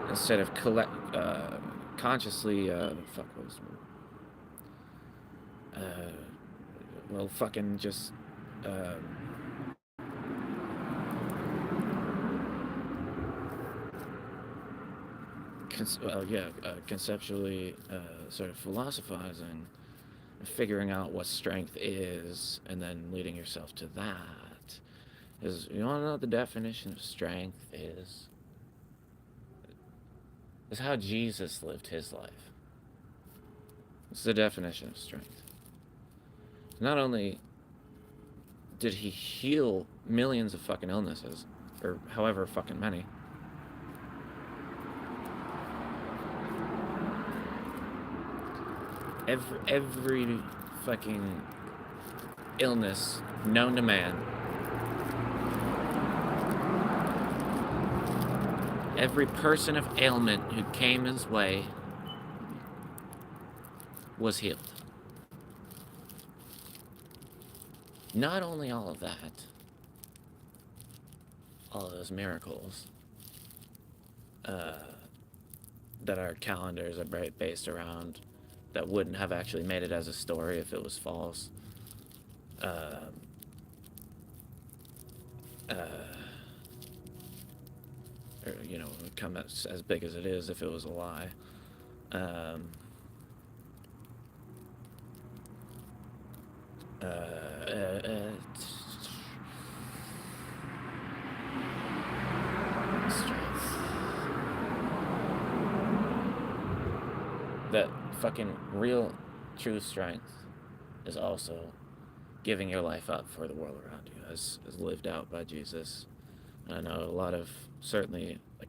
instead of consciously fuck what was the word? Well, fucking just conceptually sort of philosophizing, figuring out what strength is, and then leading yourself to that. Is, you want to know what the definition of strength is? Is how Jesus lived his life. It's the definition of strength. Not only did he heal millions of fucking illnesses, or however fucking many, every fucking illness known to man, every person of ailment who came his way was healed. Not only all of that, all of those miracles that our calendars are based around, that wouldn't have actually made it as a story if it was false. or it would come as big as it is if it was a lie. Um, uh, uh, uh, strength. That fucking real, true strength is also giving your life up for the world around you, as lived out by Jesus. And I know a lot of, certainly, like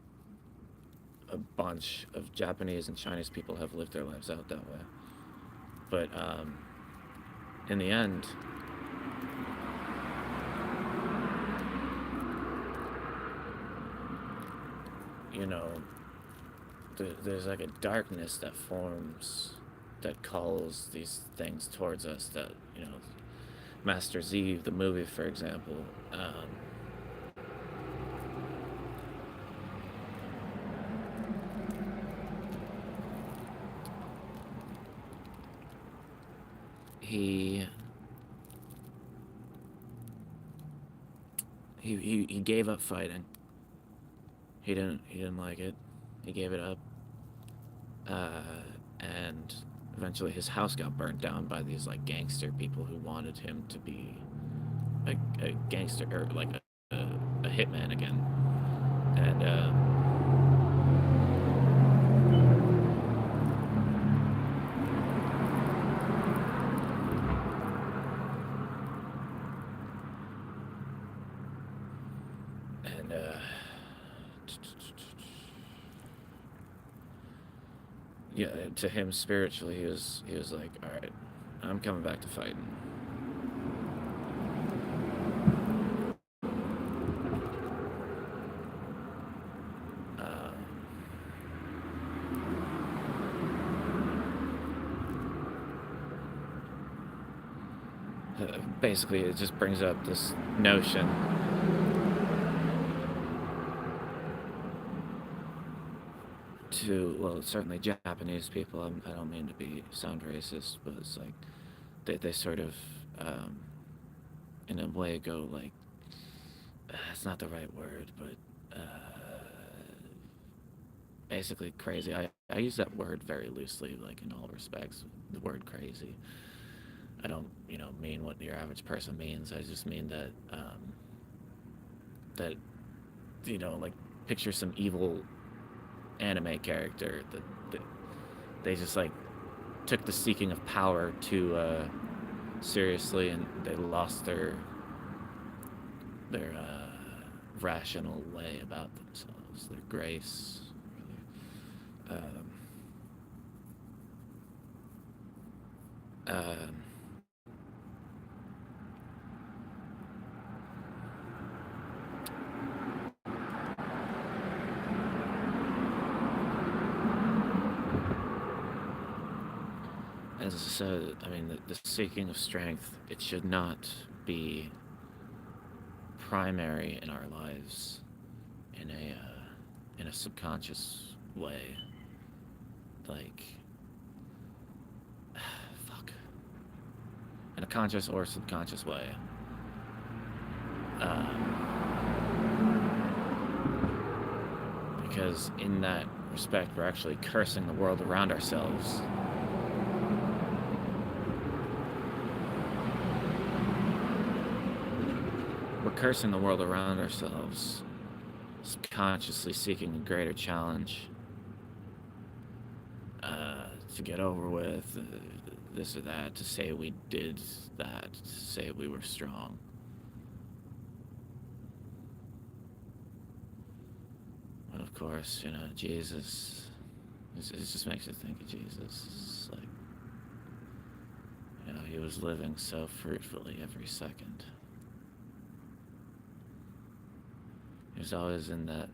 a bunch of Japanese and Chinese people have lived their lives out that way. But in the end, you know, there's like a darkness that forms that calls these things towards us. That Master Z, the movie, for example. He he gave up fighting. He didn't like it. He gave it up. And eventually his house got burnt down by these like gangster people who wanted him to be a gangster, or like a hitman again. And and yeah, to him spiritually, he was like, all right, I'm coming back to fighting. Um, Basically, it just brings up this notion to, well, certainly Japanese people. I don't mean to sound racist, but it's like they sort of, um, in a way, go like, it's not the right word, but basically crazy. I use that word very loosely, like in all respects. The word crazy. I don't, mean what your average person means. I just mean that like picture some evil anime character that they just like took the seeking of power too seriously, and they lost their rational way about themselves, their grace. Um, um, as I said, I mean, the seeking of strength, it should not be primary in our lives in a subconscious way. Like, fuck, in a conscious or subconscious way. Because in that respect, we're actually cursing the world around ourselves. We're cursing the world around ourselves, subconsciously seeking a greater challenge to get over with, this or that, to say we did that, to say we were strong. But of course, Jesus, it just makes you think of Jesus. It's like, he was living so fruitfully every second. He was always in that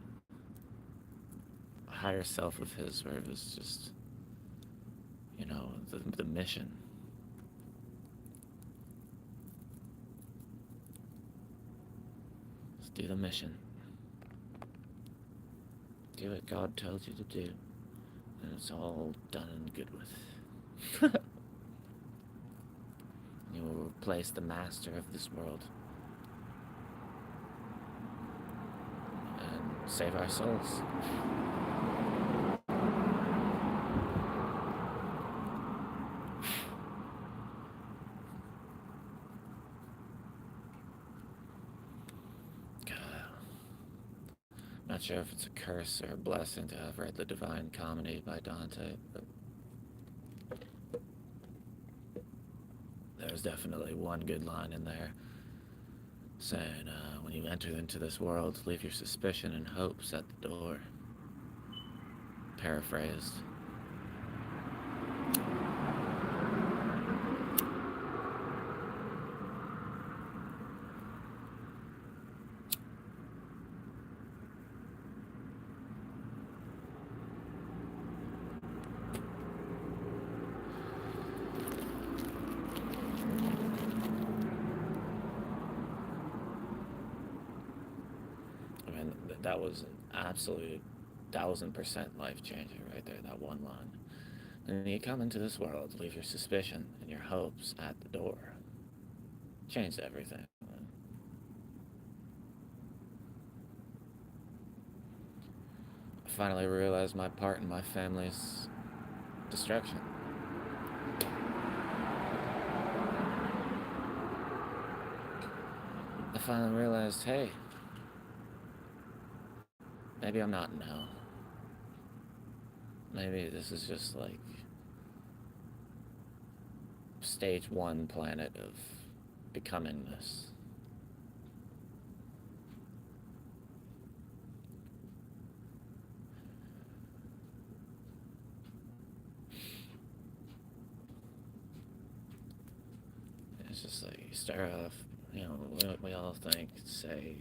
higher self of his where it was just, the mission. Just do the mission. Do what God told you to do, and it's all done and good with. You will replace the master of this world and save our souls. Not sure if it's a curse or a blessing to have read the Divine Comedy by Dante, but there's definitely one good line in there saying, when you enter into this world, leave your suspicion and hopes at the door. Paraphrased. I mean, that was an absolute 1000% life changer right there, that one line. And you come into this world, leave your suspicion and your hopes at the door. Changed everything. I finally realized my part in my family's destruction. I finally realized, hey, maybe I'm not in hell. Maybe this is just like stage 1 planet of becomingness. It's just like you start off, we all think, say,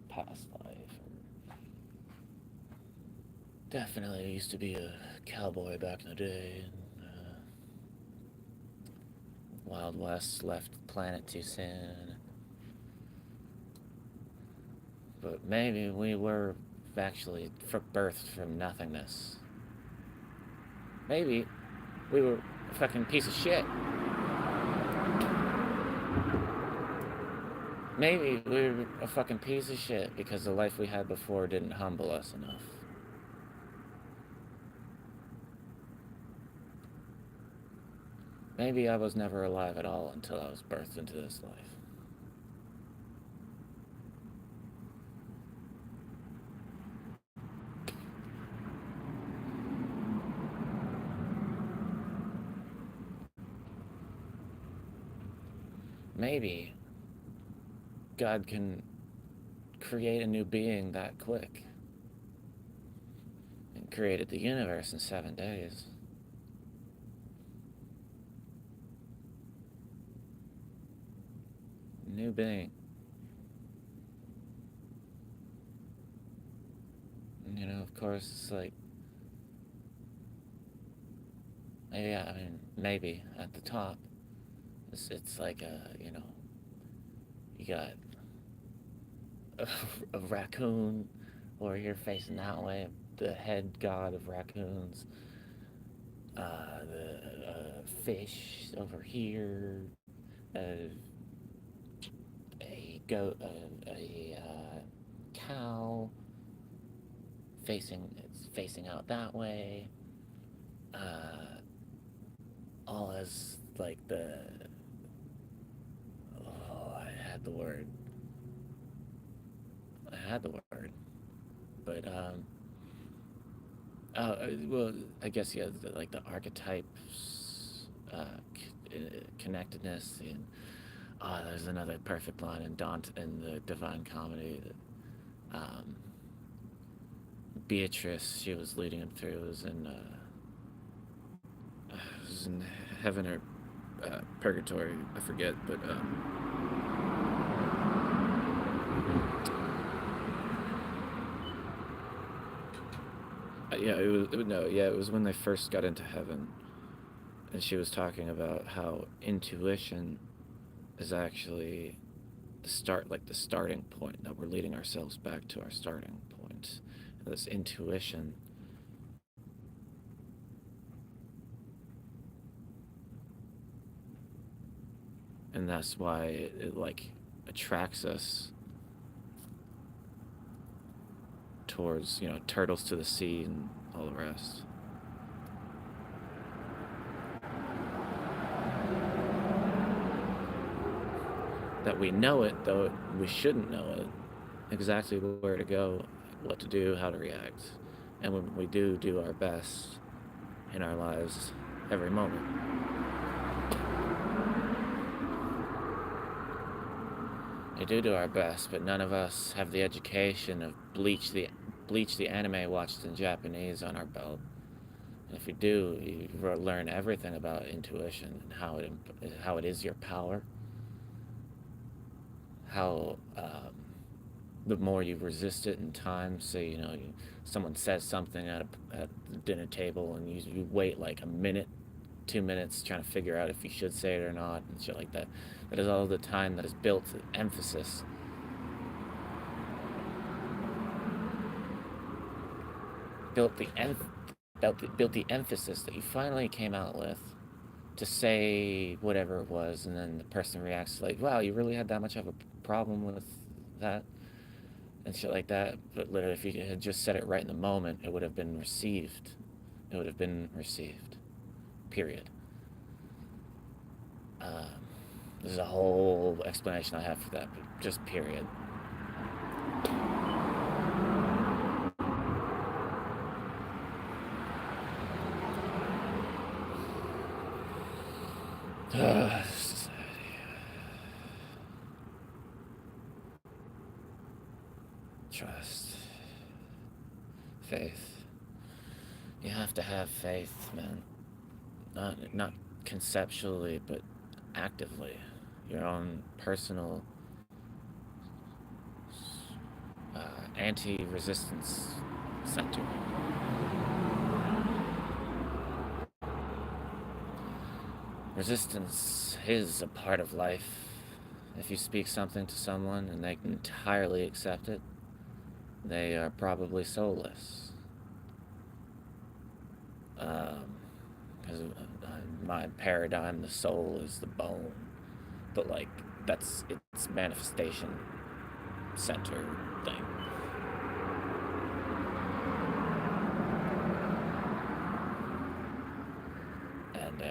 past life. Definitely used to be a cowboy back in the day. And, Wild West left the planet too soon. But maybe we were actually birthed from nothingness. Maybe we were a fucking piece of shit. Maybe we were a fucking piece of shit because the life we had before didn't humble us enough. Maybe I was never alive at all until I was birthed into this life. Maybe God can create a new being that quick and created the universe in 7 days. New being. Of course, it's like, maybe at the top, it's like you got a raccoon, or you're facing that way, the head god of raccoons, the fish over here, a goat, a cow it's facing out that way, all as like I had the word, but well, I guess yeah, like the archetypes, connectedness, and there's another perfect line in the Divine Comedy that Beatrice, she was leading him through, it was in heaven or purgatory, I forget, but yeah, it was when they first got into heaven, and she was talking about how intuition is actually the starting point, that we're leading ourselves back to our starting point. And this intuition and that's why it like attracts us towards, turtles to the sea and all the rest. That we know it, though we shouldn't know it, exactly where to go, what to do, how to react. And when we do our best in our lives every moment. We do our best, but none of us have the education of Bleach the anime watched in Japanese on our belt. And if we do, you learn everything about intuition and how it is your power, how the more you resist it in time, say someone says something at the dinner table, and you wait like a minute, 2 minutes trying to figure out if you should say it or not, and shit like that. That is all the time that is built emphasis. Built the emphasis that you finally came out with to say whatever it was, and then the person reacts like, "Wow, you really had that much of a problem with that," and shit like that. But literally, if you had just said it right in the moment, it would have been received. It would have been received. Period. Um, there's a whole explanation I have for that, but just period. Society. Trust. Faith. You have to have faith, man. Not conceptually, but actively. Your own personal anti-resistance center. Resistance is a part of life. If you speak something to someone and they entirely accept it, they are probably soulless. Because in my paradigm, the soul is the bone, but like that's its manifestation center thing. And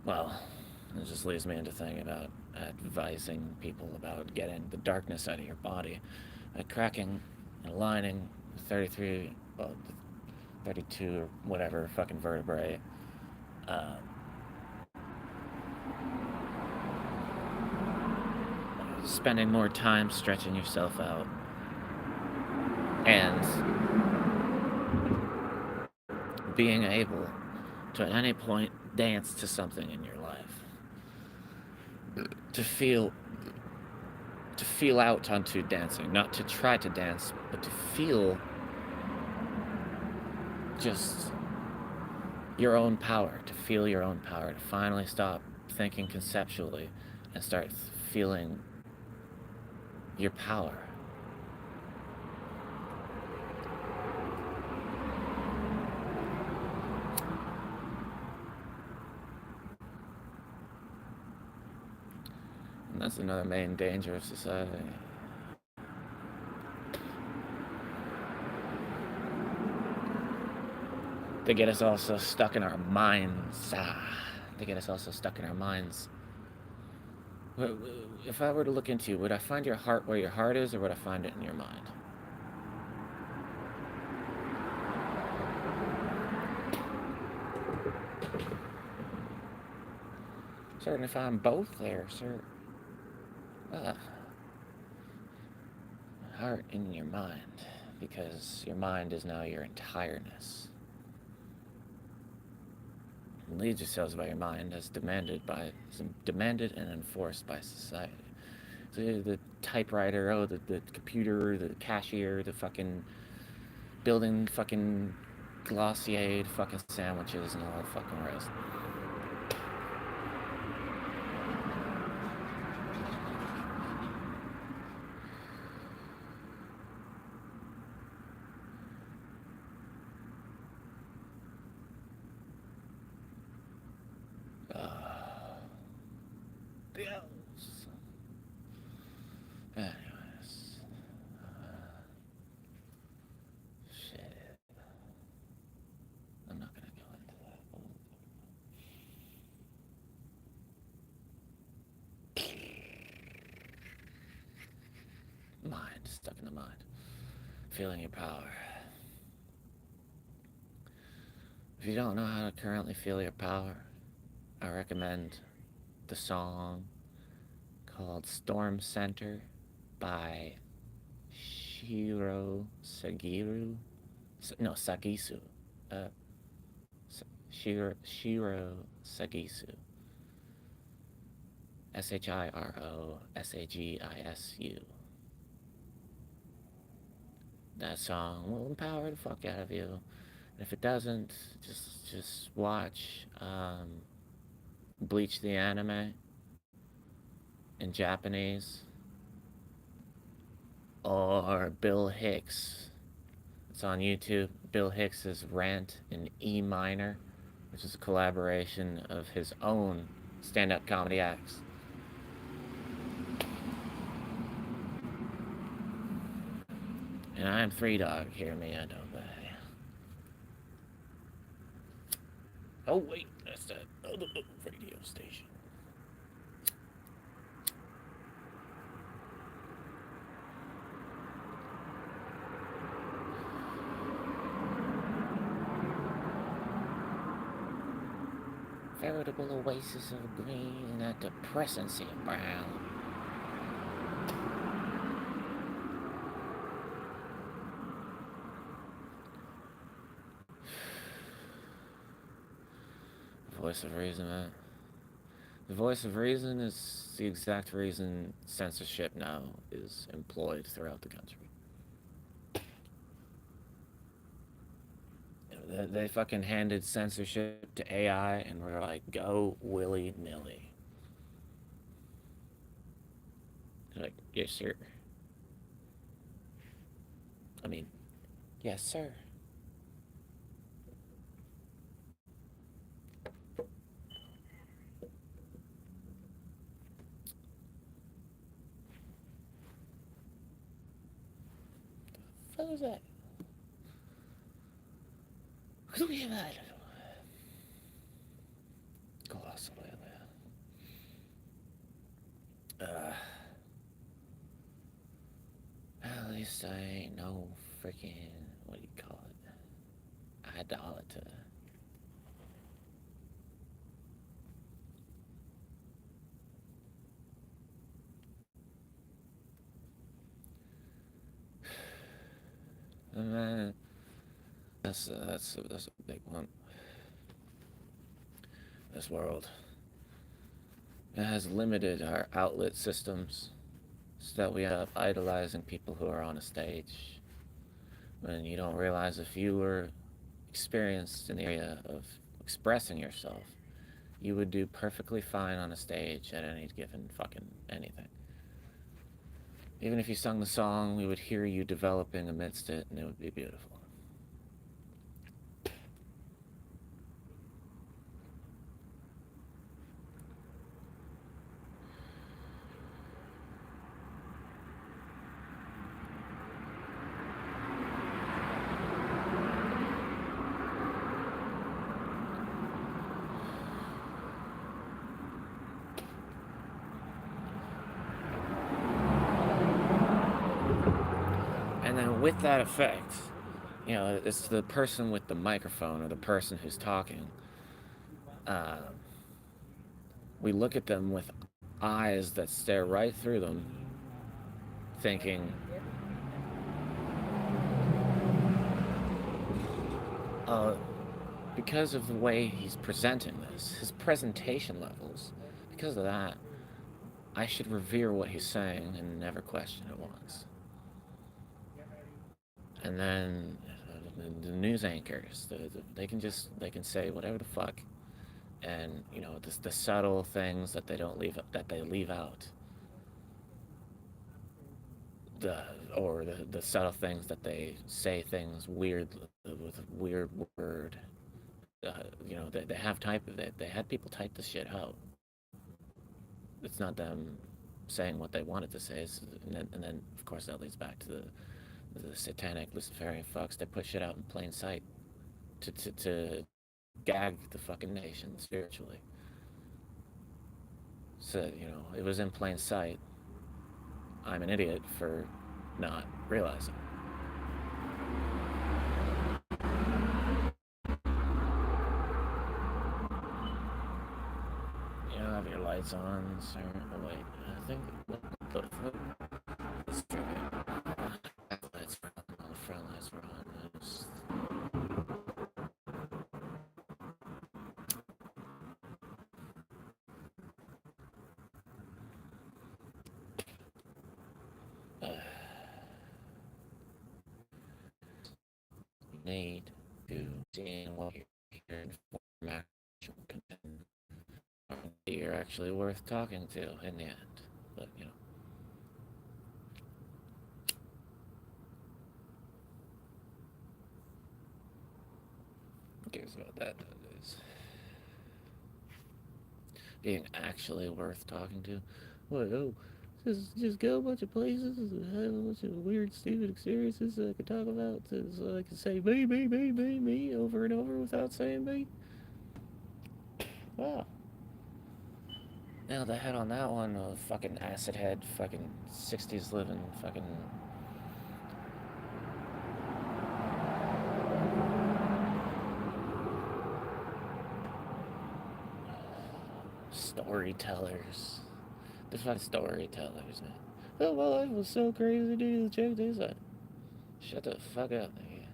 well, it just leads me into thinking about advising people about getting the darkness out of your body by cracking and aligning 33, well, 32 or whatever fucking vertebrae. Um, Spending more time stretching yourself out, and being able to at any point dance to something in your life, to feel out onto dancing, not to try to dance, but to feel just your own power, to feel your own power, to finally stop thinking conceptually and start feeling your power. And that's another main danger of society. They get us all so stuck in our minds. They get us all so stuck in our minds. If I were to look into you, would I find your heart where your heart is, or would I find it in your mind? Certainly find both there, sir. Heart in your mind, because your mind is now your entireness. And leads yourselves by your mind as demanded and enforced by society. So the typewriter, the computer, the cashier, the fucking building fucking Glossier fucking sandwiches and all that fucking rest. The elves. stuck in the mind. Feeling your power. If you don't know how to currently feel your power, I recommend the song called Storm Center by Shiro Sagiru. No, Sagisu. Uh, Shiro Sagisu. Shirosagisu. That song will empower the fuck out of you. And if it doesn't, just watch Bleach the anime in Japanese, or Bill Hicks. It's on YouTube. Bill Hicks's Rant in E minor, which is a collaboration of his own stand-up comedy acts. And I am Three Dog. Hear me, I don't obey. Oh wait, that's that other radio station. Veritable oasis of green and that depressancy of brown. Voice of reason, man. The voice of reason is the exact reason censorship now is employed throughout the country. They fucking handed censorship to AI and we're like, go willy nilly. Like, yes, sir. I mean, yes, sir. What was that? Colossal. At least I ain't no freaking, what do you call it? Idolater. Man, that's a big one. This world, it has limited our outlet systems so that we end up idolizing people who are on a stage when you don't realize if you were experienced in the area of expressing yourself, you would do perfectly fine on a stage at any given fucking anything. Even if you sung the song, we would hear you developing amidst it, and it would be beautiful. And then with that effect, you know, it's the person with the microphone or the person who's talking. Uh, we look at them with eyes that stare right through them, thinking, uh, because of the way he's presenting this, his presentation levels, because of that, I should revere what he's saying and never question it once. And then the news anchors, they can say whatever the fuck, and you know the subtle things that they leave out, the the subtle things that they say things weird with a weird word. You know they have type of it. They had people type this shit out. It's not them saying what they wanted to say, and then of course that leads back to the satanic Luciferian fucks that put shit out in plain sight to gag the fucking nation spiritually. So, you know, it was in plain sight. I'm an idiot for not realizing. You don't have your lights on, sir. Oh, wait. I think. What the fuck? Let's try it. Lights are on. All the front lights are on. Just... need to see what you're hearing for actual content. You're actually worth talking to in the end. But, you know. Who cares about that nowadays? Being actually worth talking to. What, oh, just go a bunch of places and have a bunch of weird, stupid experiences that I could talk about so I can say me over and over without saying me? Wow. Nailed the head on that one. Fucking acid head, fucking 60s living, fucking storytellers. The fucking storytellers, man. Oh, my life was so crazy, dude. Check this out. Shut the fuck up, nigga.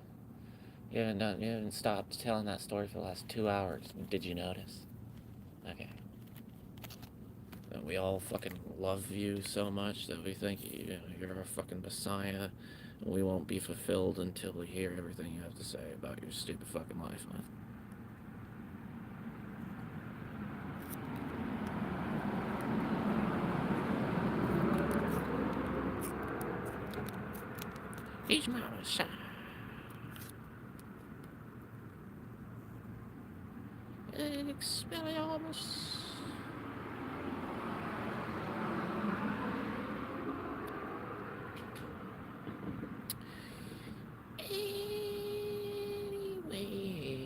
You haven't stopped telling that story for the last 2 hours. Did you notice? Okay. And we all fucking love you so much that we think you're a fucking messiah. And we won't be fulfilled until we hear everything you have to say about your stupid fucking life, man. He's my messiah. Expelliarmus.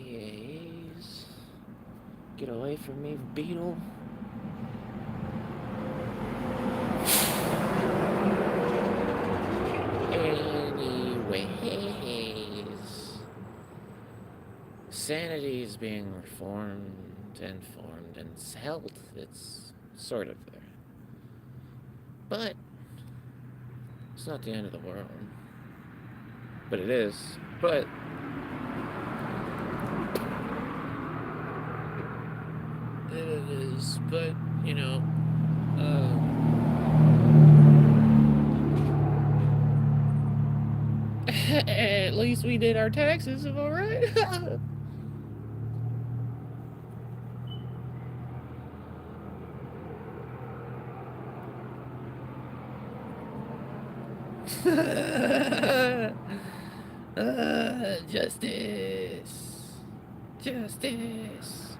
Anyways, get away from me, beetle. Anyways, sanity is being reformed and formed, and health, it's sort of there. But it's not the end of the world. But it is. But it is. But, you know, at least we did our taxes, am I right? Justice. Justice.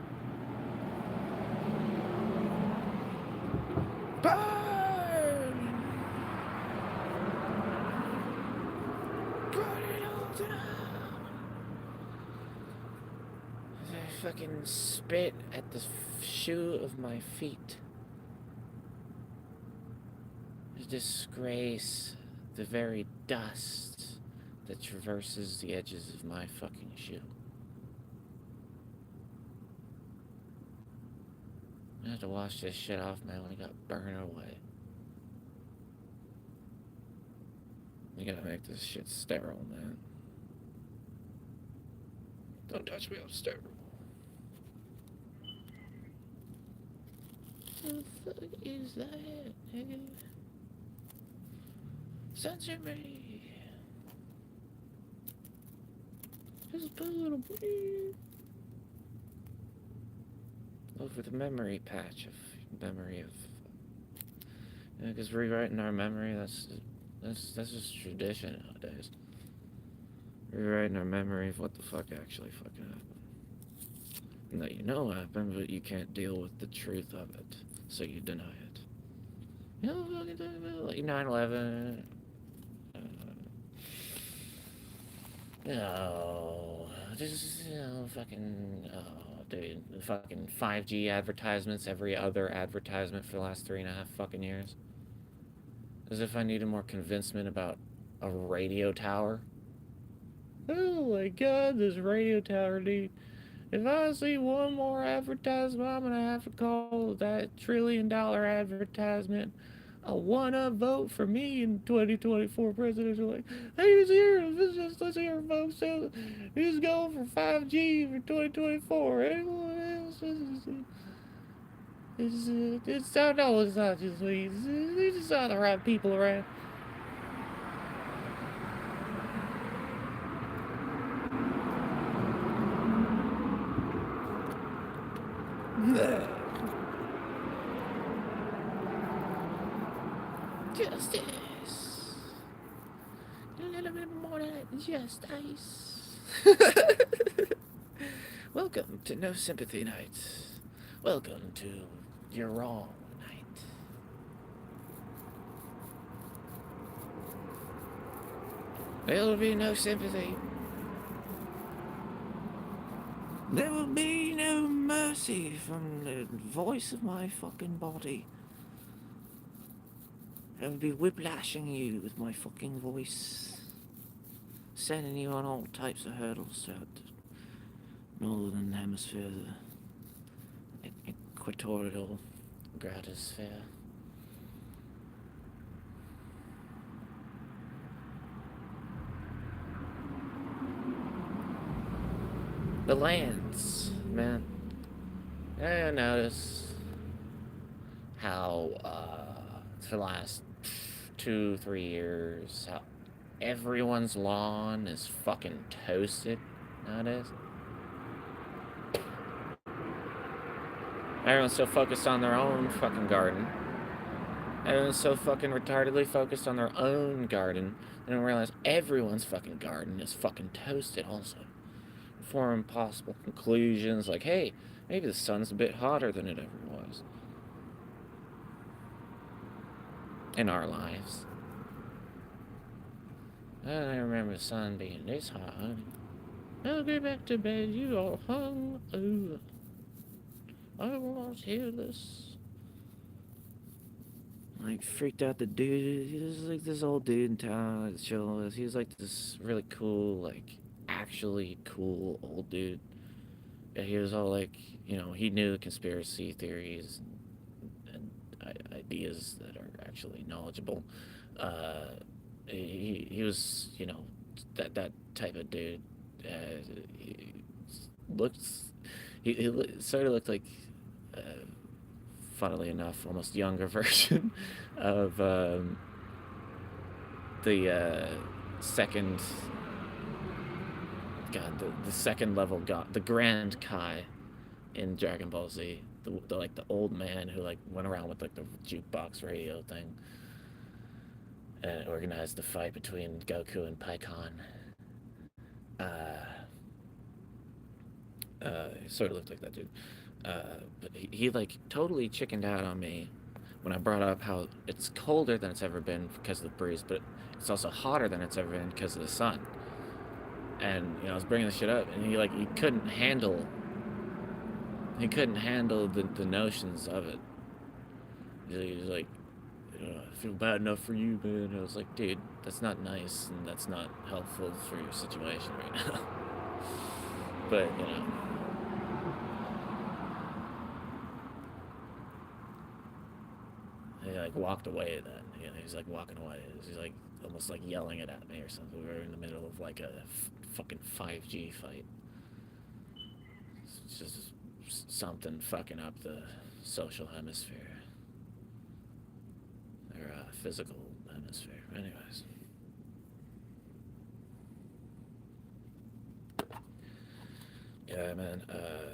Burn! Burn it all down! I fucking spit at the shoe of my feet. Disgrace the very dust that traverses the edges of my fucking shoe. I have to wash this shit off, man, when it got burned away. You gotta make this shit sterile, man. Don't touch me, I'm sterile. What the fuck is that, nigga? Censor me! Just put a little bit over the memory patch of memory of, because rewriting our memory, that's just tradition nowadays. Rewriting our memory of what the fuck actually fucking happened. And that you know happened, but you can't deal with the truth of it, so you deny it. You know what I'm talking about? Like 9/11. No, just, fucking, oh, dude, fucking 5G advertisements, every other advertisement for the last 3.5 fucking years. As if I needed more convincement about a radio tower. Oh my god, this radio tower, dude. If I see one more advertisement, I'm gonna have to call that $1 trillion advertisement a wanna vote for me in 2024 presidential election. Hey, let's hear, folks. Who's going for 5G for 2024? Anyone else? I know it's not just me. It's just not the right people around. Justice. A little bit more justice. Welcome to No Sympathy Night. Welcome to You're Wrong Night. There will be no sympathy. There will be no mercy from the voice of my fucking body. I will be whiplashing you with my fucking voice. Sending you on all types of hurdles throughout the northern hemisphere, the equatorial gratosphere. The lands, man. I notice how, for the last 2-3 years, how everyone's lawn is fucking toasted nowadays. Everyone's so focused on their own fucking garden. Everyone's so fucking retardedly focused on their own garden, they don't realize everyone's fucking garden is fucking toasted also. Form possible conclusions like, hey, maybe the sun's a bit hotter than it ever was. In our lives. I remember the sun being this hot, honey. I'll get back to bed, you all hung over. I was hearless. Like, freaked out the dude. He was like this old dude in town that's chilling with us. He was like this really cool, like, actually cool old dude. And he was all like, you know, he knew conspiracy theories and ideas that are actually knowledgeable. He was, you know, that type of dude. He looks, he sort of looked like, funnily enough, almost younger version of the second, God, the second level god, the Grand Kai in Dragon Ball Z, the like the old man who like went around with like the jukebox radio thing and organized the fight between Goku and Pikkon. Sort of looked like that dude. But he like totally chickened out on me when I brought up how it's colder than it's ever been because of the breeze, but it's also hotter than it's ever been because of the sun. And you know, I was bringing the shit up, and he couldn't handle the notions of it. He was like, I feel bad enough for you, man. And I was like, dude, that's not nice, and that's not helpful for your situation right now. But you know. He like walked away then. You know, he's like walking away. He's like almost like yelling it at me or something. We were in the middle of like a fucking 5G fight. It's just something fucking up the social hemisphere. Or physical hemisphere. Anyways. Yeah, man.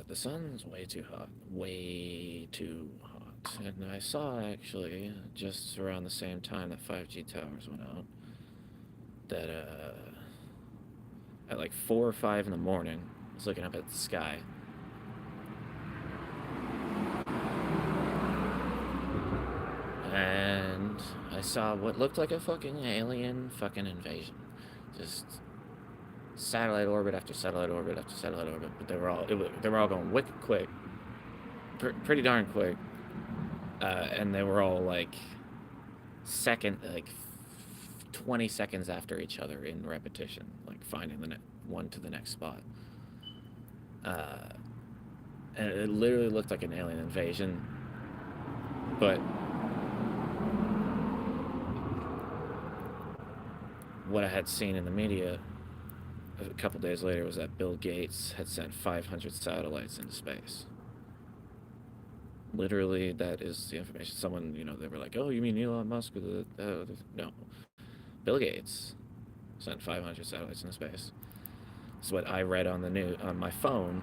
The sun's way too hot. Way too hot. And I saw actually, just around the same time that 5G towers went out, that at like 4 or 5 in the morning, I was looking up at the sky. And I saw what looked like a fucking alien fucking invasion. Just satellite orbit after satellite orbit after satellite orbit, but they were all going wicked quick, pretty darn quick. And they were all like 20 seconds after each other in repetition, like finding the one to the next spot. Uh, and it literally looked like an alien invasion, but what I had seen in the media a couple days later was that Bill Gates had sent 500 satellites into space. Literally, that is the information. Someone, they were like, "Oh, you mean Elon Musk?" No, Bill Gates sent 500 satellites into space. That's what I read on the news on my phone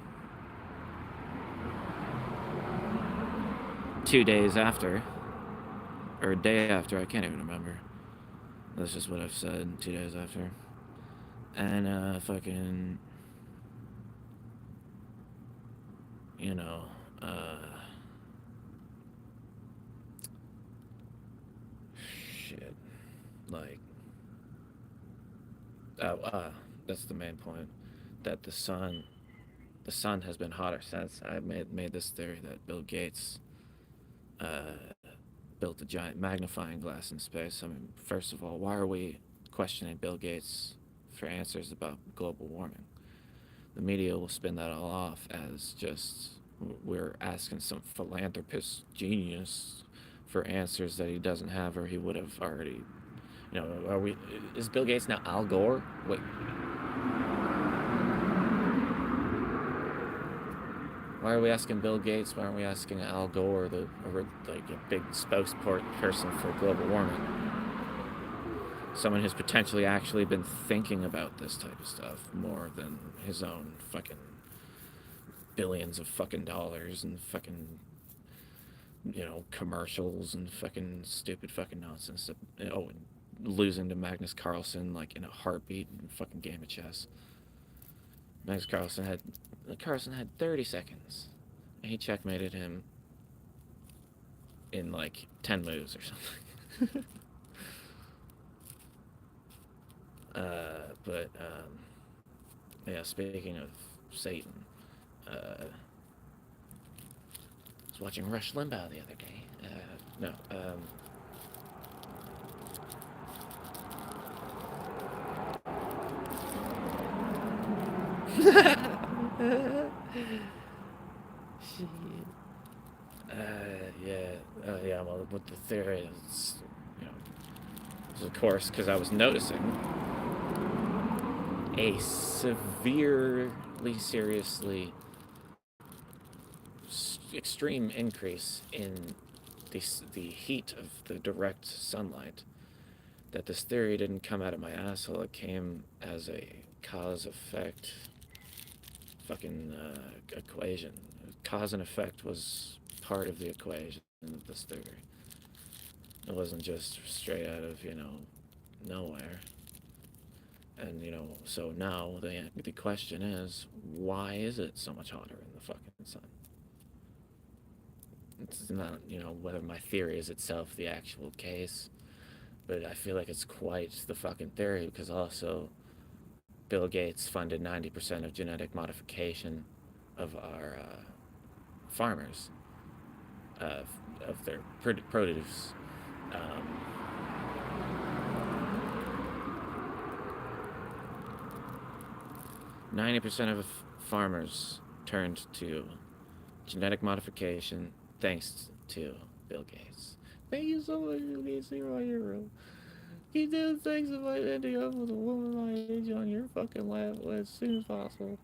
2 days after, or a day after. I can't even remember. That's just what I've said. 2 days after, and fucking, you know, shit, like, that's the main point. That the sun has been hotter since I made this theory that Bill Gates uh, built a giant magnifying glass in space. I mean, first of all, why are we questioning Bill Gates for answers about global warming? The media will spin that all off as just we're asking some philanthropist genius for answers that he doesn't have or he would have already. Are we? Is Bill Gates now Al Gore? Wait, why are we asking Bill Gates? Why aren't we asking Al Gore, like a big spokesperson for global warming? Someone who's potentially actually been thinking about this type of stuff more than his own fucking billions of fucking dollars and fucking commercials and fucking stupid fucking nonsense. And losing to Magnus Carlsen like in a heartbeat in a fucking game of chess. Magnus Carlsen had 30 seconds. And he checkmated him in like 10 moves or something. But yeah, speaking of Satan, I was watching Rush Limbaugh the other day. No, shit. Yeah. Well, with the theory is, you know, of course, because I was noticing a severely, seriously extreme increase in the heat of the direct sunlight. That this theory didn't come out of my asshole; it came as a cause-effect fucking equation. Cause and effect was part of the equation of this theory. It wasn't just straight out of nowhere. And so now the question is, why is it so much hotter in the fucking sun? It's not whether my theory is itself the actual case, but I feel like it's quite the fucking theory because also Bill Gates funded 90% of genetic modification of our farmers, of their produce. 90% of farmers turned to genetic modification thanks to Bill Gates. Thank you so much, Bill Gates. You're my hero. Keep doing things about ending up with a woman my age on your fucking lap as soon as possible.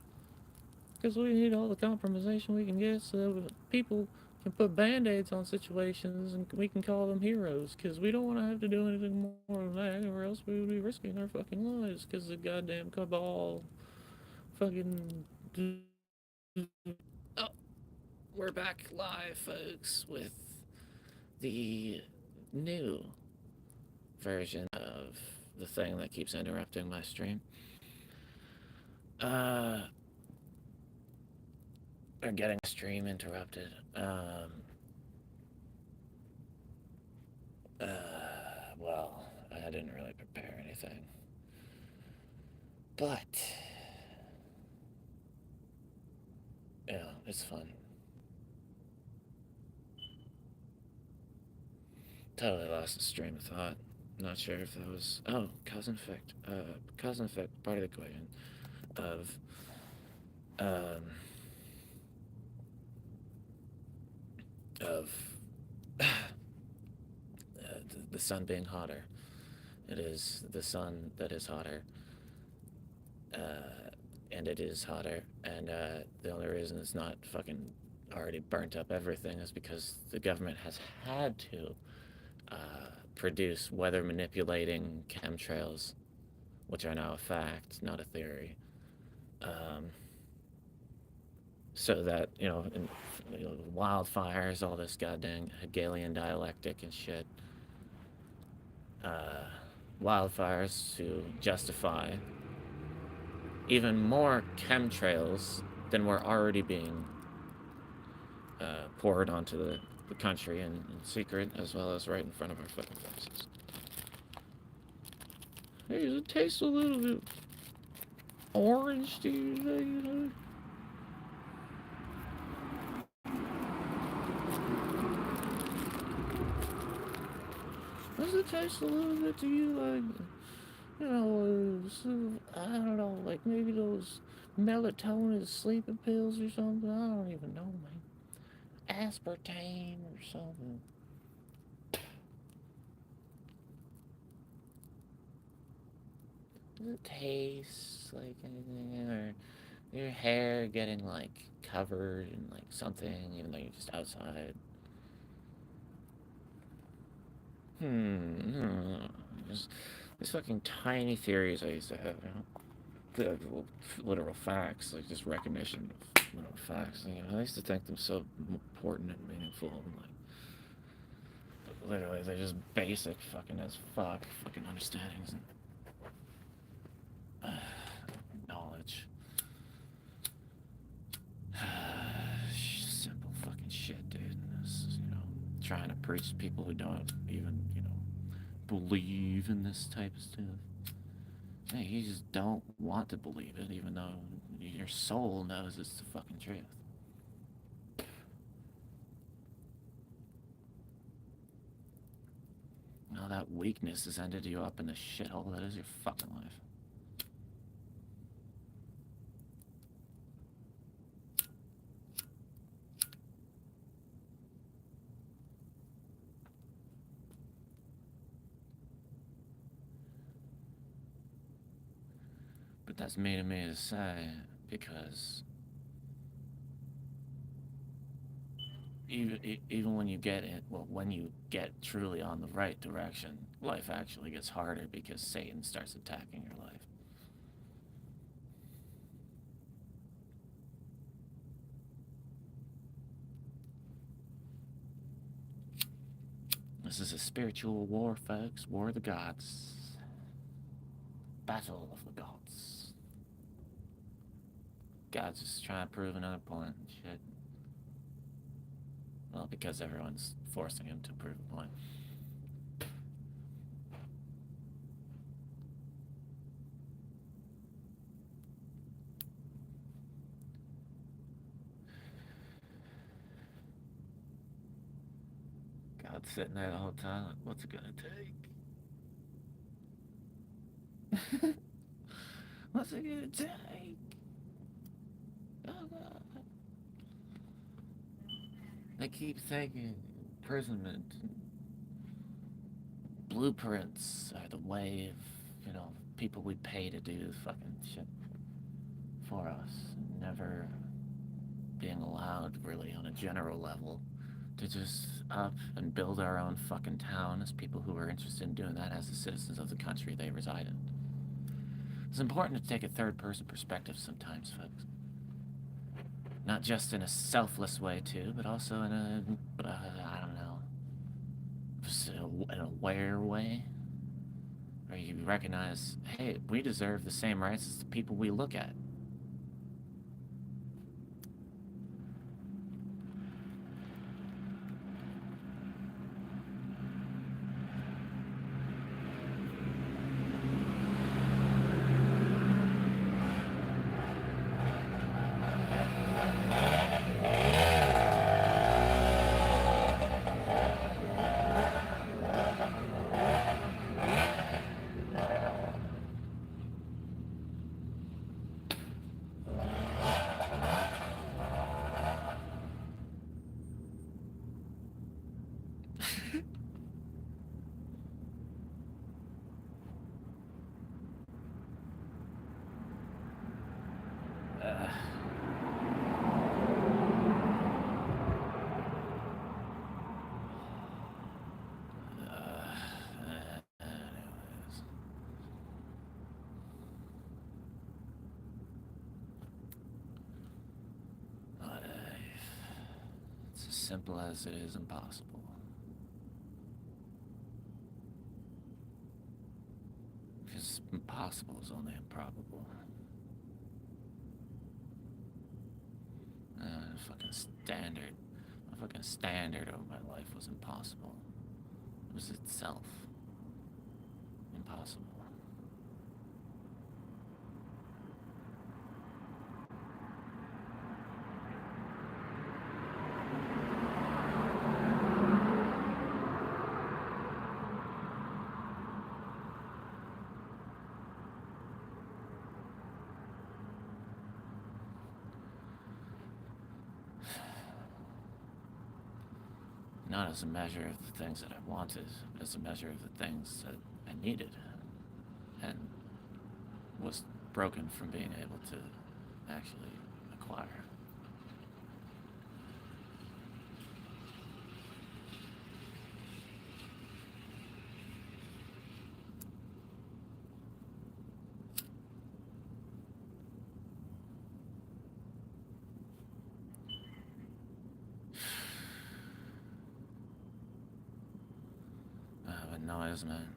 Because we need all the compromisation we can get so that people can put band-aids on situations and we can call them heroes. Because we don't want to have to do anything more than that or else we would be risking our fucking lives because the goddamn cabal fucking... Oh, we're back live, folks, with the new version of the thing that keeps interrupting my stream. Or getting a stream interrupted. Well, I didn't really prepare anything. But, yeah, it's fun. Totally lost the stream of thought. Not sure if that was. Oh, cause and effect. Cause and effect, part of the equation of um, of the sun being hotter. It is the sun that is hotter, and it is hotter. And the only reason it's not fucking already burnt up everything is because the government has had to produce weather manipulating chemtrails, which are now a fact, not a theory. Um, so that wildfires, all this goddamn Hegelian dialectic and shit, uh, wildfires to justify even more chemtrails than were already being poured onto the country in secret, as well as right in front of our fucking faces. Hey, does it taste a little bit orange to you? Does it taste a little bit to you like, I don't know, like maybe those melatonin sleeping pills or something? I don't even know, man. Aspartame or something. Does it taste like anything? Or your hair getting like covered in like something, even though you're just outside? Hmm. Just these fucking tiny theories I used to have, the literal facts, like just recognition of literal facts. I used to think them so important and meaningful, and like literally they're just basic fucking as fucking understandings and knowledge. Simple fucking shit, dude. This is, trying to preach to people who don't even, believe in this type of stuff. Hey, you just don't want to believe it, even though your soul knows it's the fucking truth. All that weakness has ended you up in the shithole that is your fucking life. But that's me to me to say, because even when you get it, well, when you get truly on the right direction, life actually gets harder because Satan starts attacking your life. This is a spiritual war, folks. War of the gods. Battle of the gods. God's just trying to prove another point and shit. Well, because everyone's forcing him to prove a point. God's sitting there the whole time like, what's it gonna take? What's it gonna take? Oh, God. They keep thinking imprisonment and blueprints are the way of, people we pay to do this fucking shit for us. Never being allowed, really, on a general level, to just up and build our own fucking town as people who are interested in doing that as the citizens of the country they reside in. It's important to take a third-person perspective sometimes, folks. Not just in a selfless way, too, but also in a, I don't know, just an aware way, where you recognize, hey, we deserve the same rights as the people we look at. simple as it is impossible. Because impossible is only improbable. Fucking standard. A fucking standard of my life was impossible. It was itself impossible. Not as a measure of the things that I wanted, but as a measure of the things that I needed and was broken from being able to actually acquire. But noise, man.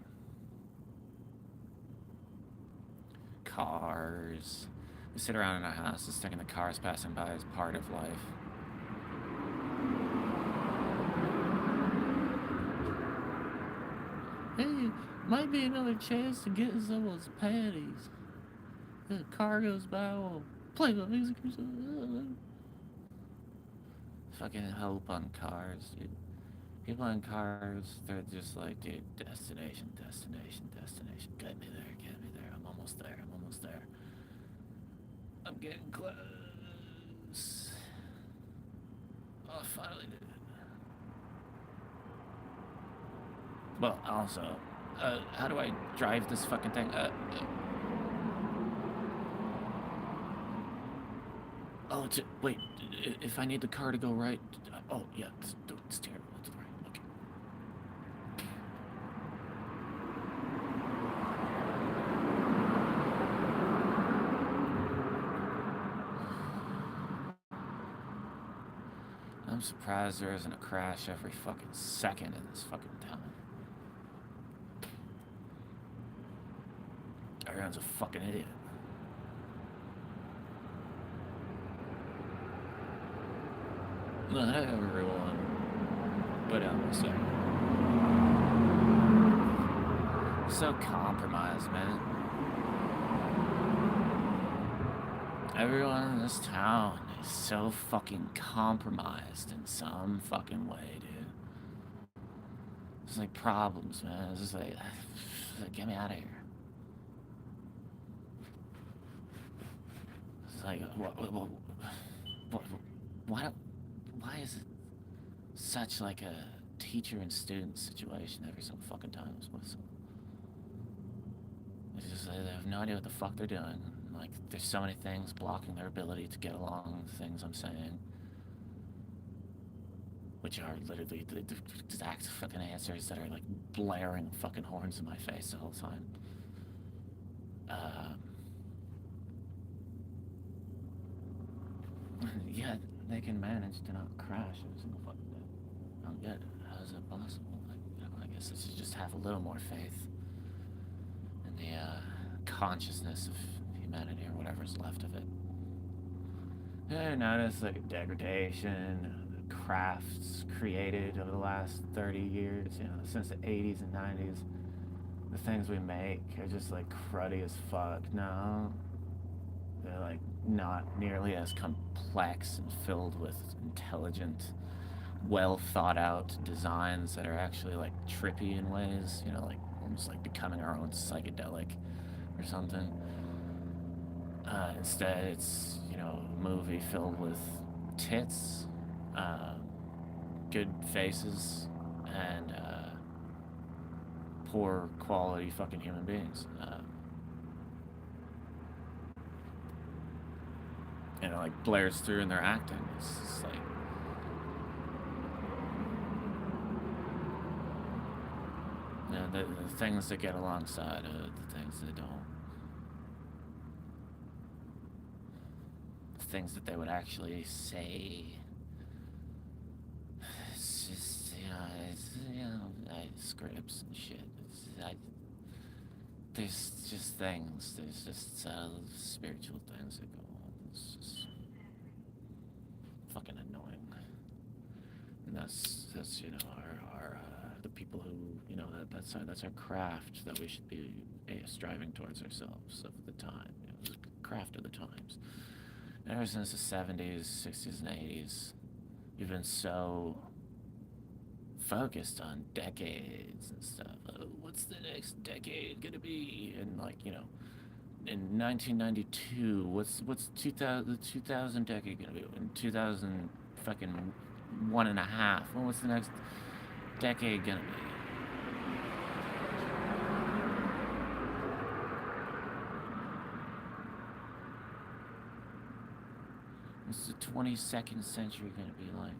Cars. We sit around in our houses thinking the cars passing by is part of life. Hey, might be another chance to get some of those patties. The car goes by, we'll play the music or something. Fucking hope on cars, dude. People in cars, they're just like, dude, destination, destination, destination. Get me there, get me there. I'm almost there, I'm almost there. I'm getting close. Oh, I finally did it. Well, also, how do I drive this fucking thing? Oh, wait, if I need the car to go right, oh, yeah, it's terrible, to the right, okay. I'm surprised there isn't a crash every fucking second in this fucking town. Everyone's a fucking idiot. Not everyone, but sorry. So compromised, man. Everyone in this town is so fucking compromised in some fucking way, dude. It's like problems, man. It's just like, get me out of here. It's like, why is it such like a teacher and student situation every single fucking time? It's just they have no idea what the fuck they're doing. Like, there's so many things blocking their ability to get along with the things I'm saying, which are literally the exact fucking answers that are like blaring fucking horns in my face the whole time. Yeah, they can manage to not crash every single fucking day. I don't get it. How is it possible? Like, I guess I should just have a little more faith in the consciousness of humanity or whatever's left of it. I noticed like a degradation, the crafts created over the last 30 years, since the 80s and 90s. The things we make are just like cruddy as fuck now. They're like not nearly as complex and filled with intelligent, well thought out designs that are actually like trippy in ways, like almost like becoming our own psychedelic or something. Instead, it's, a movie filled with tits, uh, good faces, and poor quality fucking human beings. Like blares through in their acting. It's just like, the things that get alongside the things that don't. The things that they would actually say it's, you know, scripts and shit. There's just things. There's just spiritual things that go on. It's just fucking annoying. And that's our the people who that's our craft that we should be striving towards ourselves of the time. The craft of the times. Ever since the 70s, 60s, and 80s, we've been so focused on decades and stuff. What's the next decade gonna be? And in 1992, what's 2000 the 2000 decade gonna be? In 2000 fucking one and a half. Well, what's the next decade gonna be? What's the 22nd century gonna be like?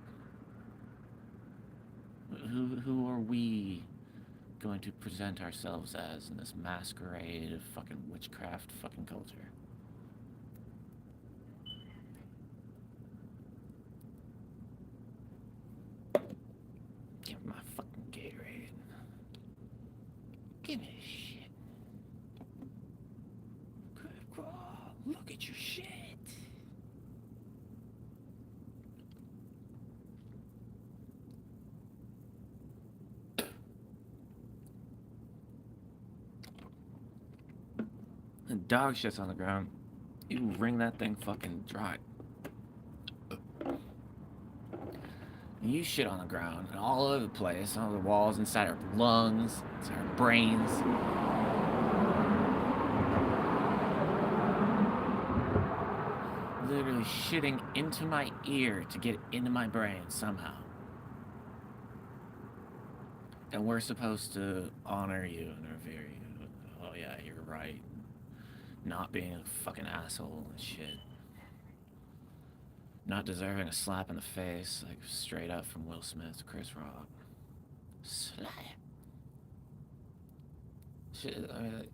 Who are we going to present ourselves as in this masquerade of fucking witchcraft fucking culture? Give me my fucking Gatorade. Give me this shit. Look at your shit. The dog shit's on the ground. You wring that thing fucking dry. And you shit on the ground and all over the place, on the walls, inside our lungs, inside our brains. Literally shitting into my ear to get into my brain somehow. And we're supposed to honor you and revere you. Oh yeah, you're right. Not being a fucking asshole and shit. Not deserving a slap in the face, like straight up from Will Smith to Chris Rock. Slap. Shit, I mean,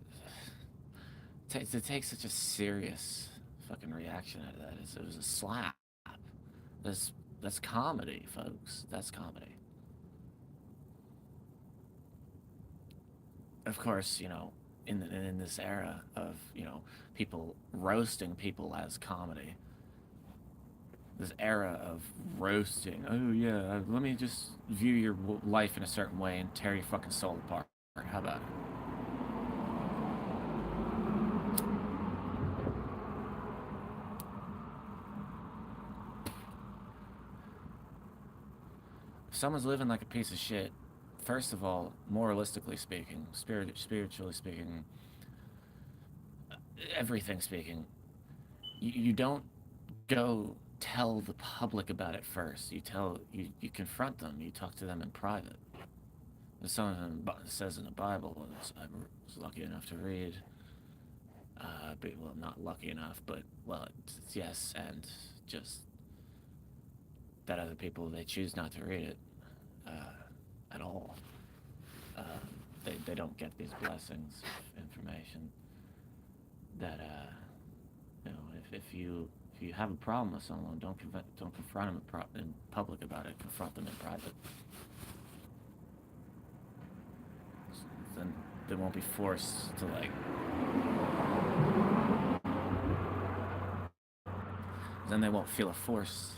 to take such a serious fucking reaction out of that, it was a slap. That's that's comedy, folks. That's comedy. Of course, in this era of people roasting people as comedy, this era of roasting. Oh yeah, let me just view your life in a certain way and tear your fucking soul apart. How about it? If someone's living like a piece of shit, first of all, moralistically speaking, spiritually speaking, everything speaking, you don't go tell the public about it first. You confront them. You talk to them in private. There's something says in the Bible. I was lucky enough to read. Well, not lucky enough, but well, it's yes, and just that other people they choose not to read it at all. Uh, they don't get these blessings of information that if you have a problem with someone, don't confront them in public about it. Confront them in private. Then they won't be forced to then they won't feel a force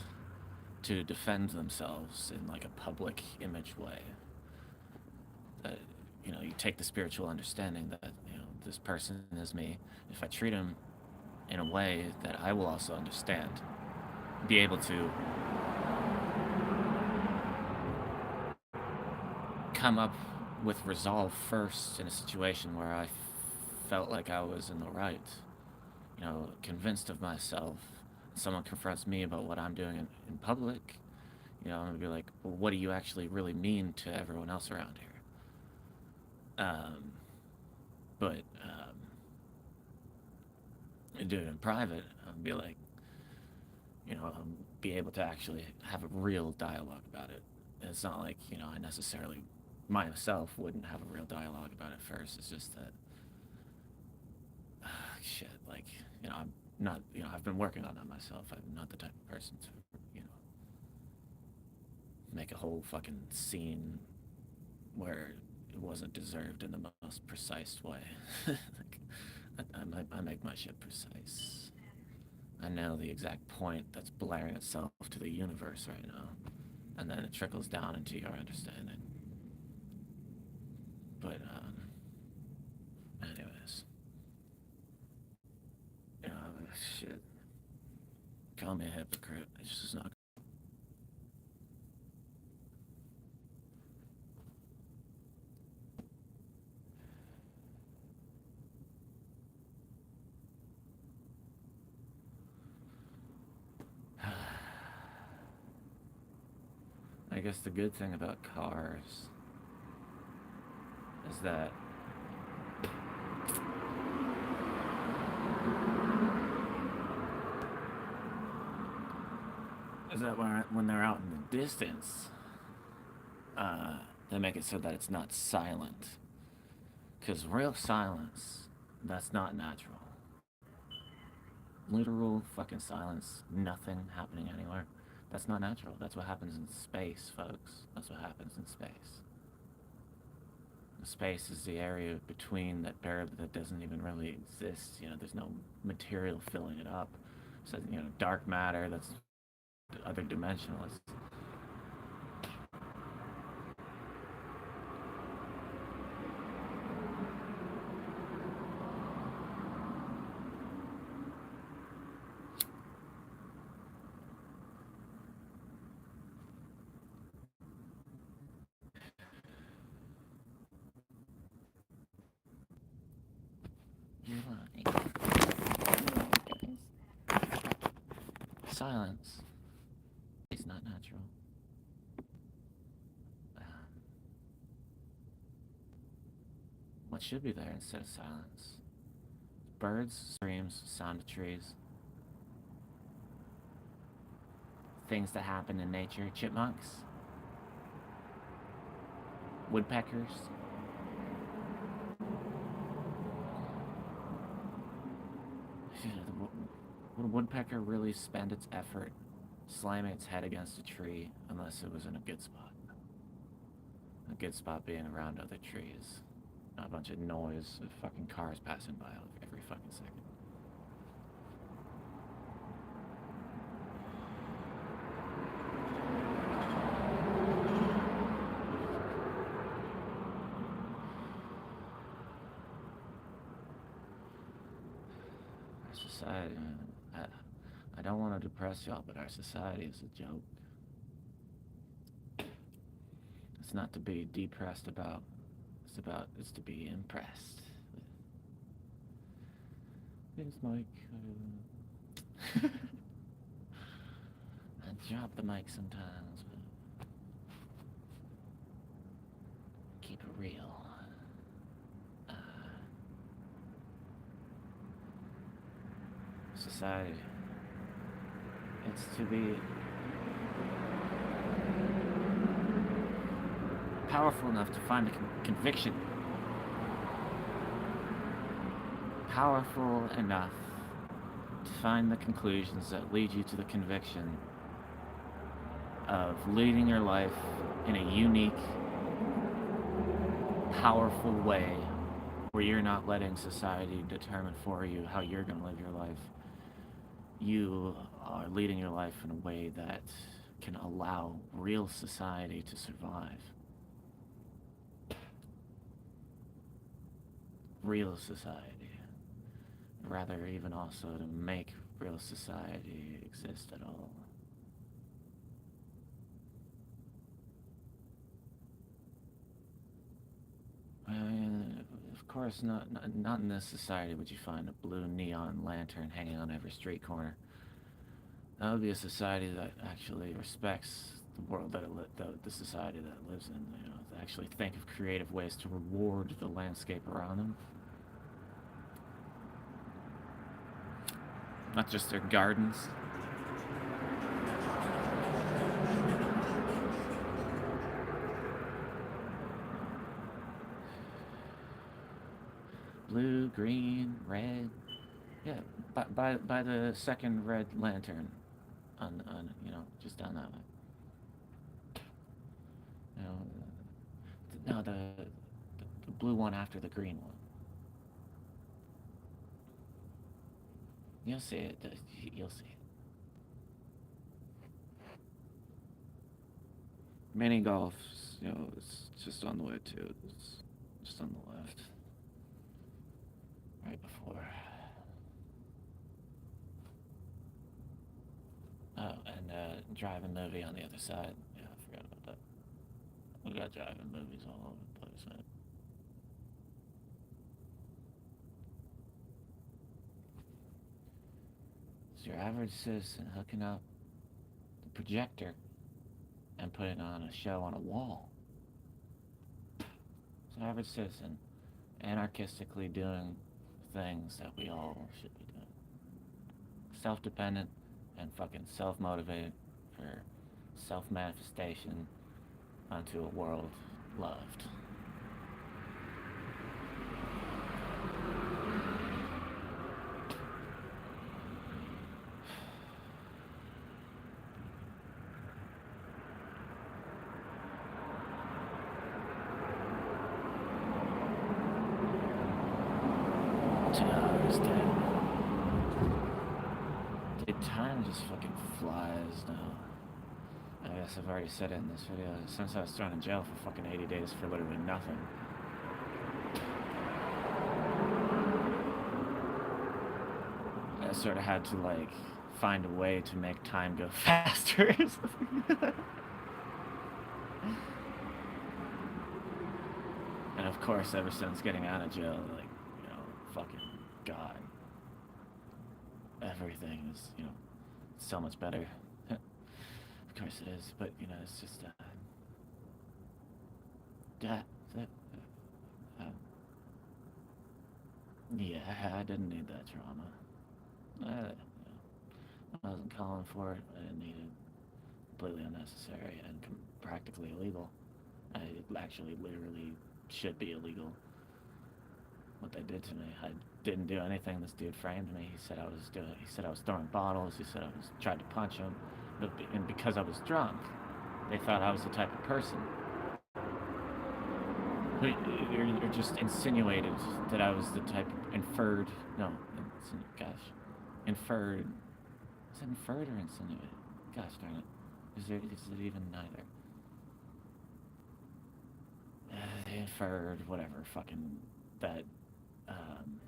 to defend themselves in like a public image way. That you take the spiritual understanding that this person is me. If I treat him in a way that I will also understand, be able to come up with resolve first in a situation where I felt like I was in the right, convinced of myself. Someone confronts me about what I'm doing in public, I'm gonna be like, well, what do you actually really mean to everyone else around here? But do it in private. I'll be like, I'll be able to actually have a real dialogue about it. And it's not like I necessarily myself wouldn't have a real dialogue about it first. It's just that shit. Like I'm not. I've been working on that myself. I'm not the type of person to make a whole fucking scene where it wasn't deserved in the most precise way. Like, I make my shit precise. I know the exact point that's blaring itself to the universe right now, and then it trickles down into your understanding. But, anyways. Shit. Call me a hypocrite. It's just not. I guess the good thing about cars is that when they're out in the distance, they make it so that it's not silent. Because real silence, that's not natural. Literal fucking silence, nothing happening anywhere. That's not natural. That's what happens in space, folks. That's what happens in space. Space is the area between that doesn't even really exist. There's no material filling it up. So, dark matter, that's other dimensionalists. Silence is not natural. What should be there instead of silence? Birds, screams, sound of trees. Things that happen in nature. Chipmunks. Woodpeckers. Would a woodpecker really spend its effort slamming its head against a tree unless it was in a good spot? A good spot being around other trees. Not a bunch of noise of fucking cars passing by every fucking second. Our society, man. I don't want to depress y'all, but our society is a joke. It's not to be depressed about. It's to be impressed. Thanks, Mike. I drop the mic sometimes, but keep it real. Society. It's to be powerful enough to find a conviction. Powerful enough to find the conclusions that lead you to the conviction of leading your life in a unique, powerful way where you're not letting society determine for you how you're going to live your life. You are leading your life in a way that can allow real society to survive. Real society. Rather, even also to make real society exist at all. I mean, of course, not in this society would you find a blue neon lantern hanging on every street corner. That would be a society that actually respects the world the society that it lives in. To actually think of creative ways to reward the landscape around them. Not just their gardens. Blue, green, red. Yeah, by the second red lantern on just down that way. You know, no, the blue one after the green one. You'll see it. You'll see it. Mini golf's, it's just on the way too. It's just on the left, right before. Oh, and drive-in movie on the other side. Yeah, I forgot about that. We got drive-in movies all over the place, man. It's your average citizen hooking up the projector and putting on a show on a wall. It's an average citizen anarchistically doing things that we all should be doing. Self-dependent and fucking self-motivated for self-manifestation onto a world loved. Dude, time just fucking flies now. I guess I've already said it in this video. Since I was thrown in jail for fucking 80 days for literally nothing. I sort of had to, like, find a way to make time go faster. And of course, ever since getting out of jail, like, fucking God. Everything is, so much better. Of course it is, but, it's just, that, uh, yeah, I didn't need that trauma. I wasn't calling for it. I didn't need it. Completely unnecessary and practically illegal. It actually literally should be illegal what they did to me. I didn't do anything. This dude framed me. He said I was throwing bottles. He said I was tried to punch him. And because I was drunk, they thought I was the type of person who or just insinuated that I was the type inferred. No, gosh, inferred. Is it inferred or insinuated? Gosh darn it. Is it even neither? They inferred whatever fucking that um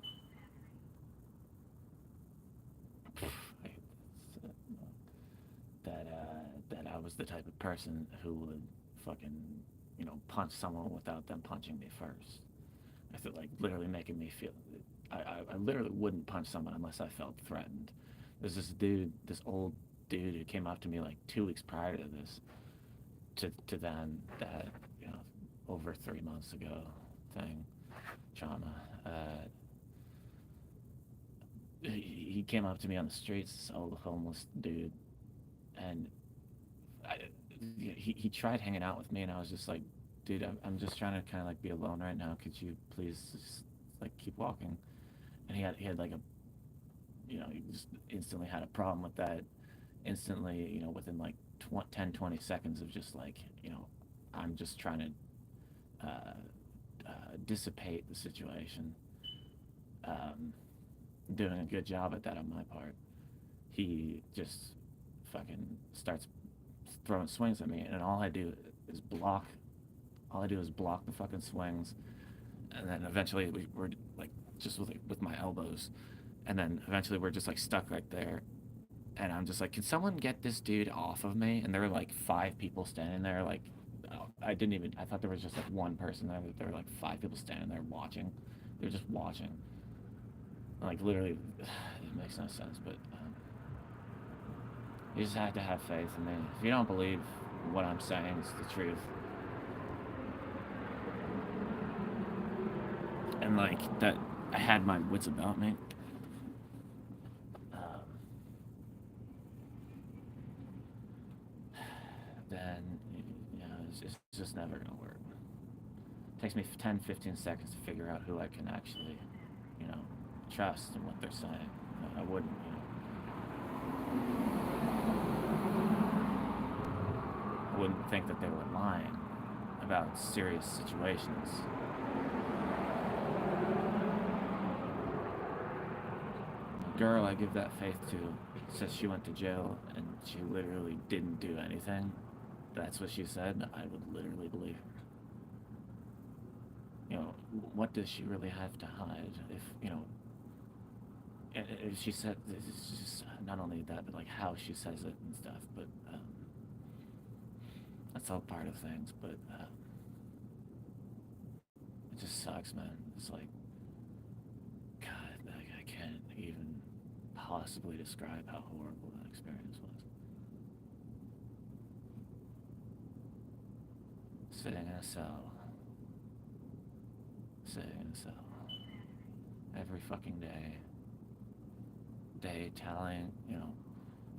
that I was the type of person who would fucking punch someone without them punching me first. I thought, like, literally making me feel. I literally wouldn't punch someone unless I felt threatened. There's this old dude who came up to me like 2 weeks prior to this, to then that over 3 months ago thing, trauma. He came up to me on the streets, this old homeless dude, and I, he tried hanging out with me, and I was just like, dude, I'm just trying to kind of like be alone right now. Could you please just like keep walking? And he had like a he just instantly had a problem with that. Instantly, within like 10, 20 seconds of just like I'm just trying to dissipate the situation. Um, Doing a good job at that on my part. He just fucking starts throwing swings at me, and all I do is block. All I do is block the fucking swings, and then eventually we're like just with my elbows, and then eventually we're just like stuck right there, and I'm just like, can someone get this dude off of me? And there were like 5 people standing there, like I thought there was just like one person there, but there were like 5 people standing there watching. They were just watching. Like literally, it makes no sense, but you just have to have faith in me. If you don't believe what I'm saying is the truth, and like that, I had my wits about me. Then it's just never gonna work. It takes me 10, 15 seconds to figure out who I can actually, you know, trust in what they're saying. I wouldn't, I wouldn't think that they were lying. about serious situations. The girl I give that faith to says she went to jail and she literally didn't do anything. That's what she said. I would literally believe her. You know, what does she really have to hide? If, you know, if she said, it's just not only that, but like how she says it and stuff, but that's all part of things, but it just sucks, man. It's like, God, like, I can't even possibly describe how horrible that experience was. Sitting in a cell. Sitting in a cell. Every fucking day. Tallying, you know,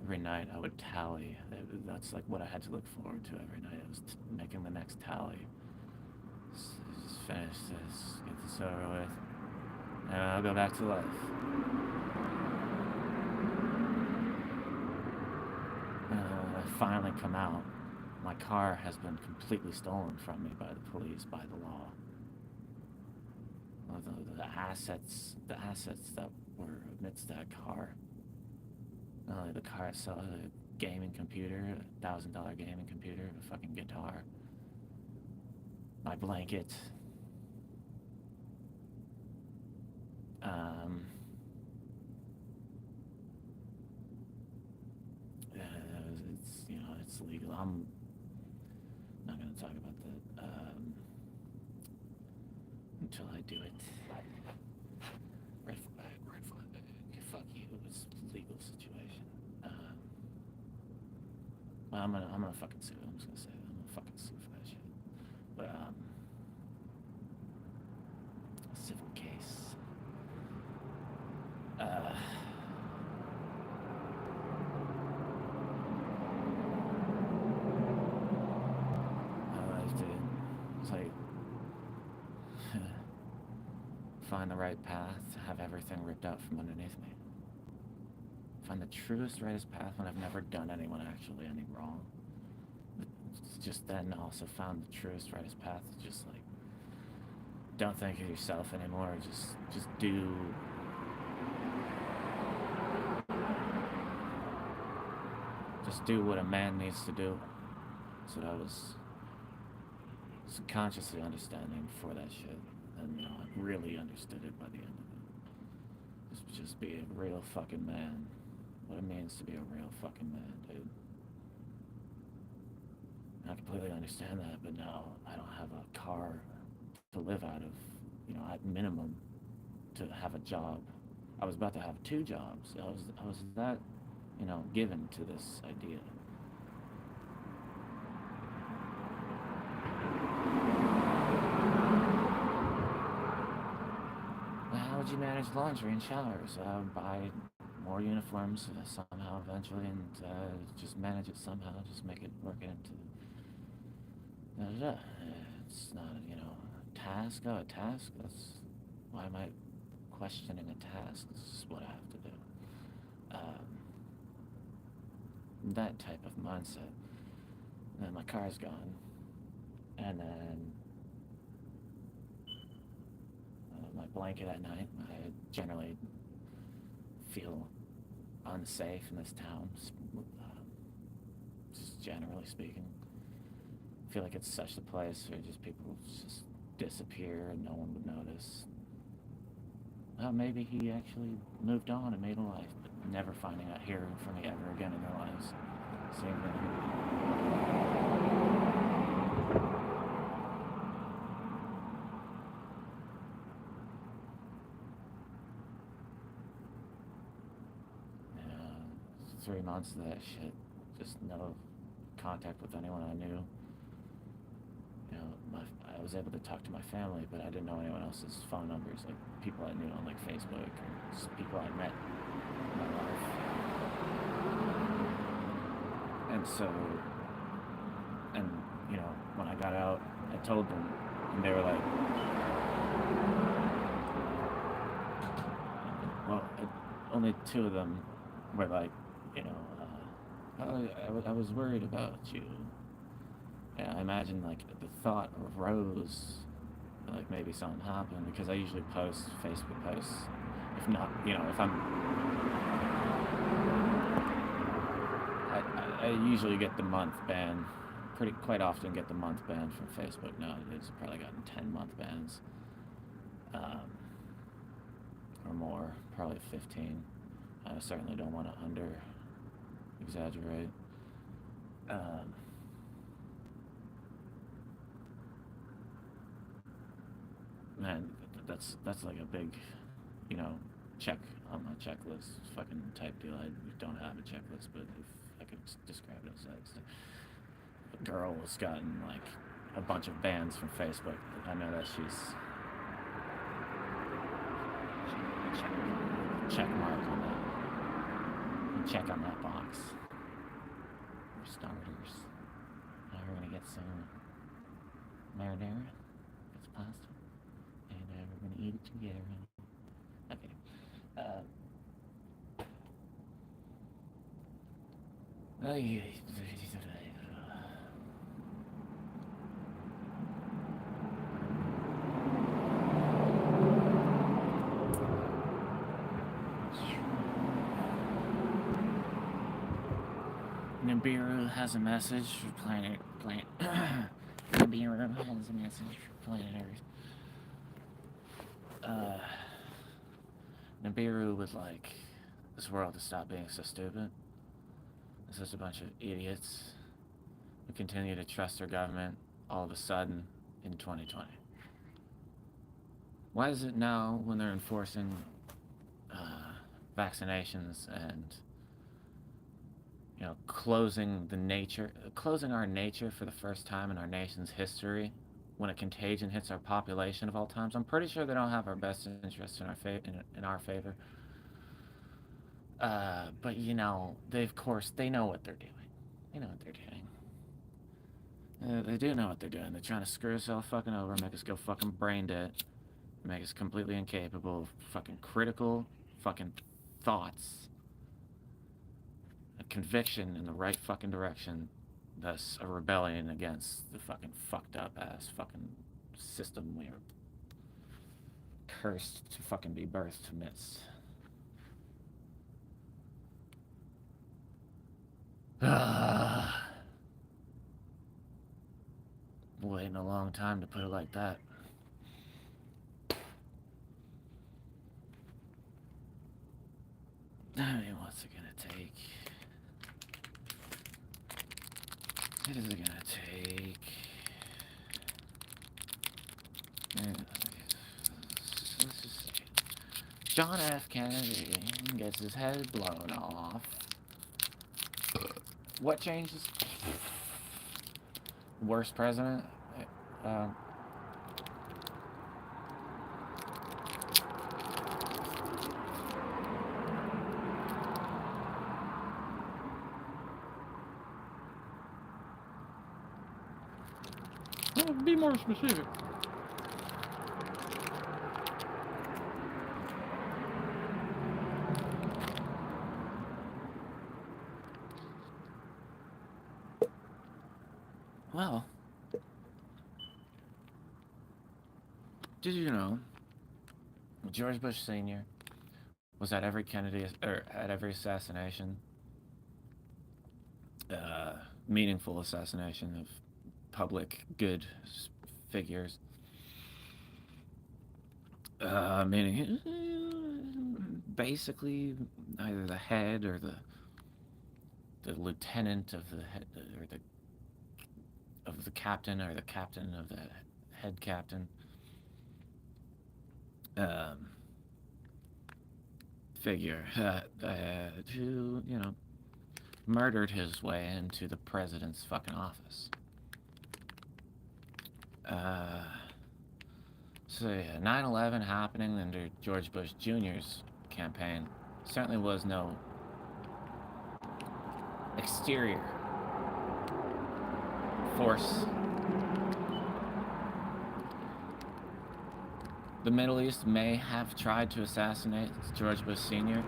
every night I would tally. That's like what I had to look forward to every night. I was making the next tally. Just finish this, get this over with, and I'll go back to life. I finally come out. My car has been completely stolen from me by the police, by the law. The assets that were amidst that car. Not only the car itself, a gaming computer, $1,000 gaming computer, a fucking guitar, my blanket. It's, you know, it's legal. I'm not gonna talk about that until I do it. Red flag. Fuck you. It's a legal situation. I'm gonna fucking sue. I'm just gonna say that. I'm gonna fucking sue for that shit. But a civil case. My life, dude. It's like find the right path, have everything ripped out from underneath me. Find the truest, rightest path when I've never done anyone actually any wrong. It's just then also found the truest, rightest path. Just like, don't think of yourself anymore. Just do. Just do what a man needs to do. That's what I was subconsciously understanding before that shit. And, you know, I really understood it by the end of it. Just be a real fucking man. What it means to be a real fucking man, dude. I completely understand that, but now I don't have a car to live out of, you know, at minimum, to have a job. I was about to have 2 jobs. I was that, you know, given to this idea. How would you manage laundry and showers? Buy more uniforms somehow eventually, and just manage it somehow. Just make it work into. It's not, you know, a task. Oh, a task. Why am I questioning a task? This is what I have to do. That type of mindset. And then my car's gone, and then my blanket at night. I generally feel unsafe in this town, just generally speaking. I feel like it's such a place where just people just disappear and no one would notice. Well, maybe he actually moved on and made a life, but never finding out, hearing from me ever again in their lives. Same thing. Yeah, 3 months of that shit. Just no contact with anyone I knew. You know, I was able to talk to my family, but I didn't know anyone else's phone numbers, like people I knew on like Facebook or just people I met in my life. And so, and you know, when I got out, I told them, and they were like, well, only 2 of them were like, you know, I was worried about you. Yeah, I imagine like the thought arose, like maybe something happened because I usually post Facebook posts. If not, if I usually get the month ban. Pretty quite often get the month ban from Facebook nowadays. I've probably gotten 10-month bans, um, or more, probably 15. I certainly don't want to under exaggerate. Um, Man, that's like a big, you know, check on my checklist. Fucking type deal. I don't have a checklist, but if I could describe it as that, a girl has gotten like a bunch of bans from Facebook. I know that she's check mark on that. Check on that box. For starters, now we're gonna get some marinara. It's pasta, and we're gonna eat it together. Okay. Uh, Nibiru has a message for planet. Nibiru has a message for planet Earth. Nibiru was like, this world to stop being so stupid. It's just a bunch of idiots who continue to trust their government all of a sudden in 2020. Why is it now when they're enforcing vaccinations and closing our nature for the first time in our nation's history, when a contagion hits our population of all times? I'm pretty sure they don't have our best interests in our favor. But they know what they're doing. They know what they're doing. They do know what they're doing. They're trying to screw us all fucking over, make us go fucking brain dead, make us completely incapable of fucking critical fucking thoughts, a conviction in the right fucking direction, thus a rebellion against the fucking fucked up ass fucking system we are cursed to fucking be birthed amidst. Waiting a long time to put it like that. I mean, what's it gonna take? What is it gonna take? Let's just say John F. Kennedy gets his head blown off. What changes? Worst president? Be more specific. Well, did you know George Bush Sr. was at every at every assassination, meaningful assassination of public good figures, meaning basically either the head or the lieutenant of the head, or the captain, or the captain of the head captain, figure who murdered his way into the president's fucking office. So yeah, 9/11 happening under George Bush Jr.'s campaign certainly was no exterior force. The Middle East may have tried to assassinate George Bush Sr.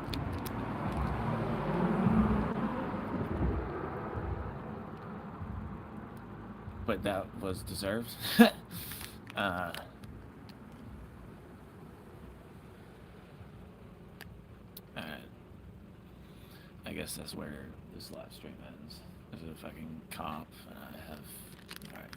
but that was deserved. uh, Alright. I guess that's where this live stream ends. There's a fucking cop, and I have... Alright.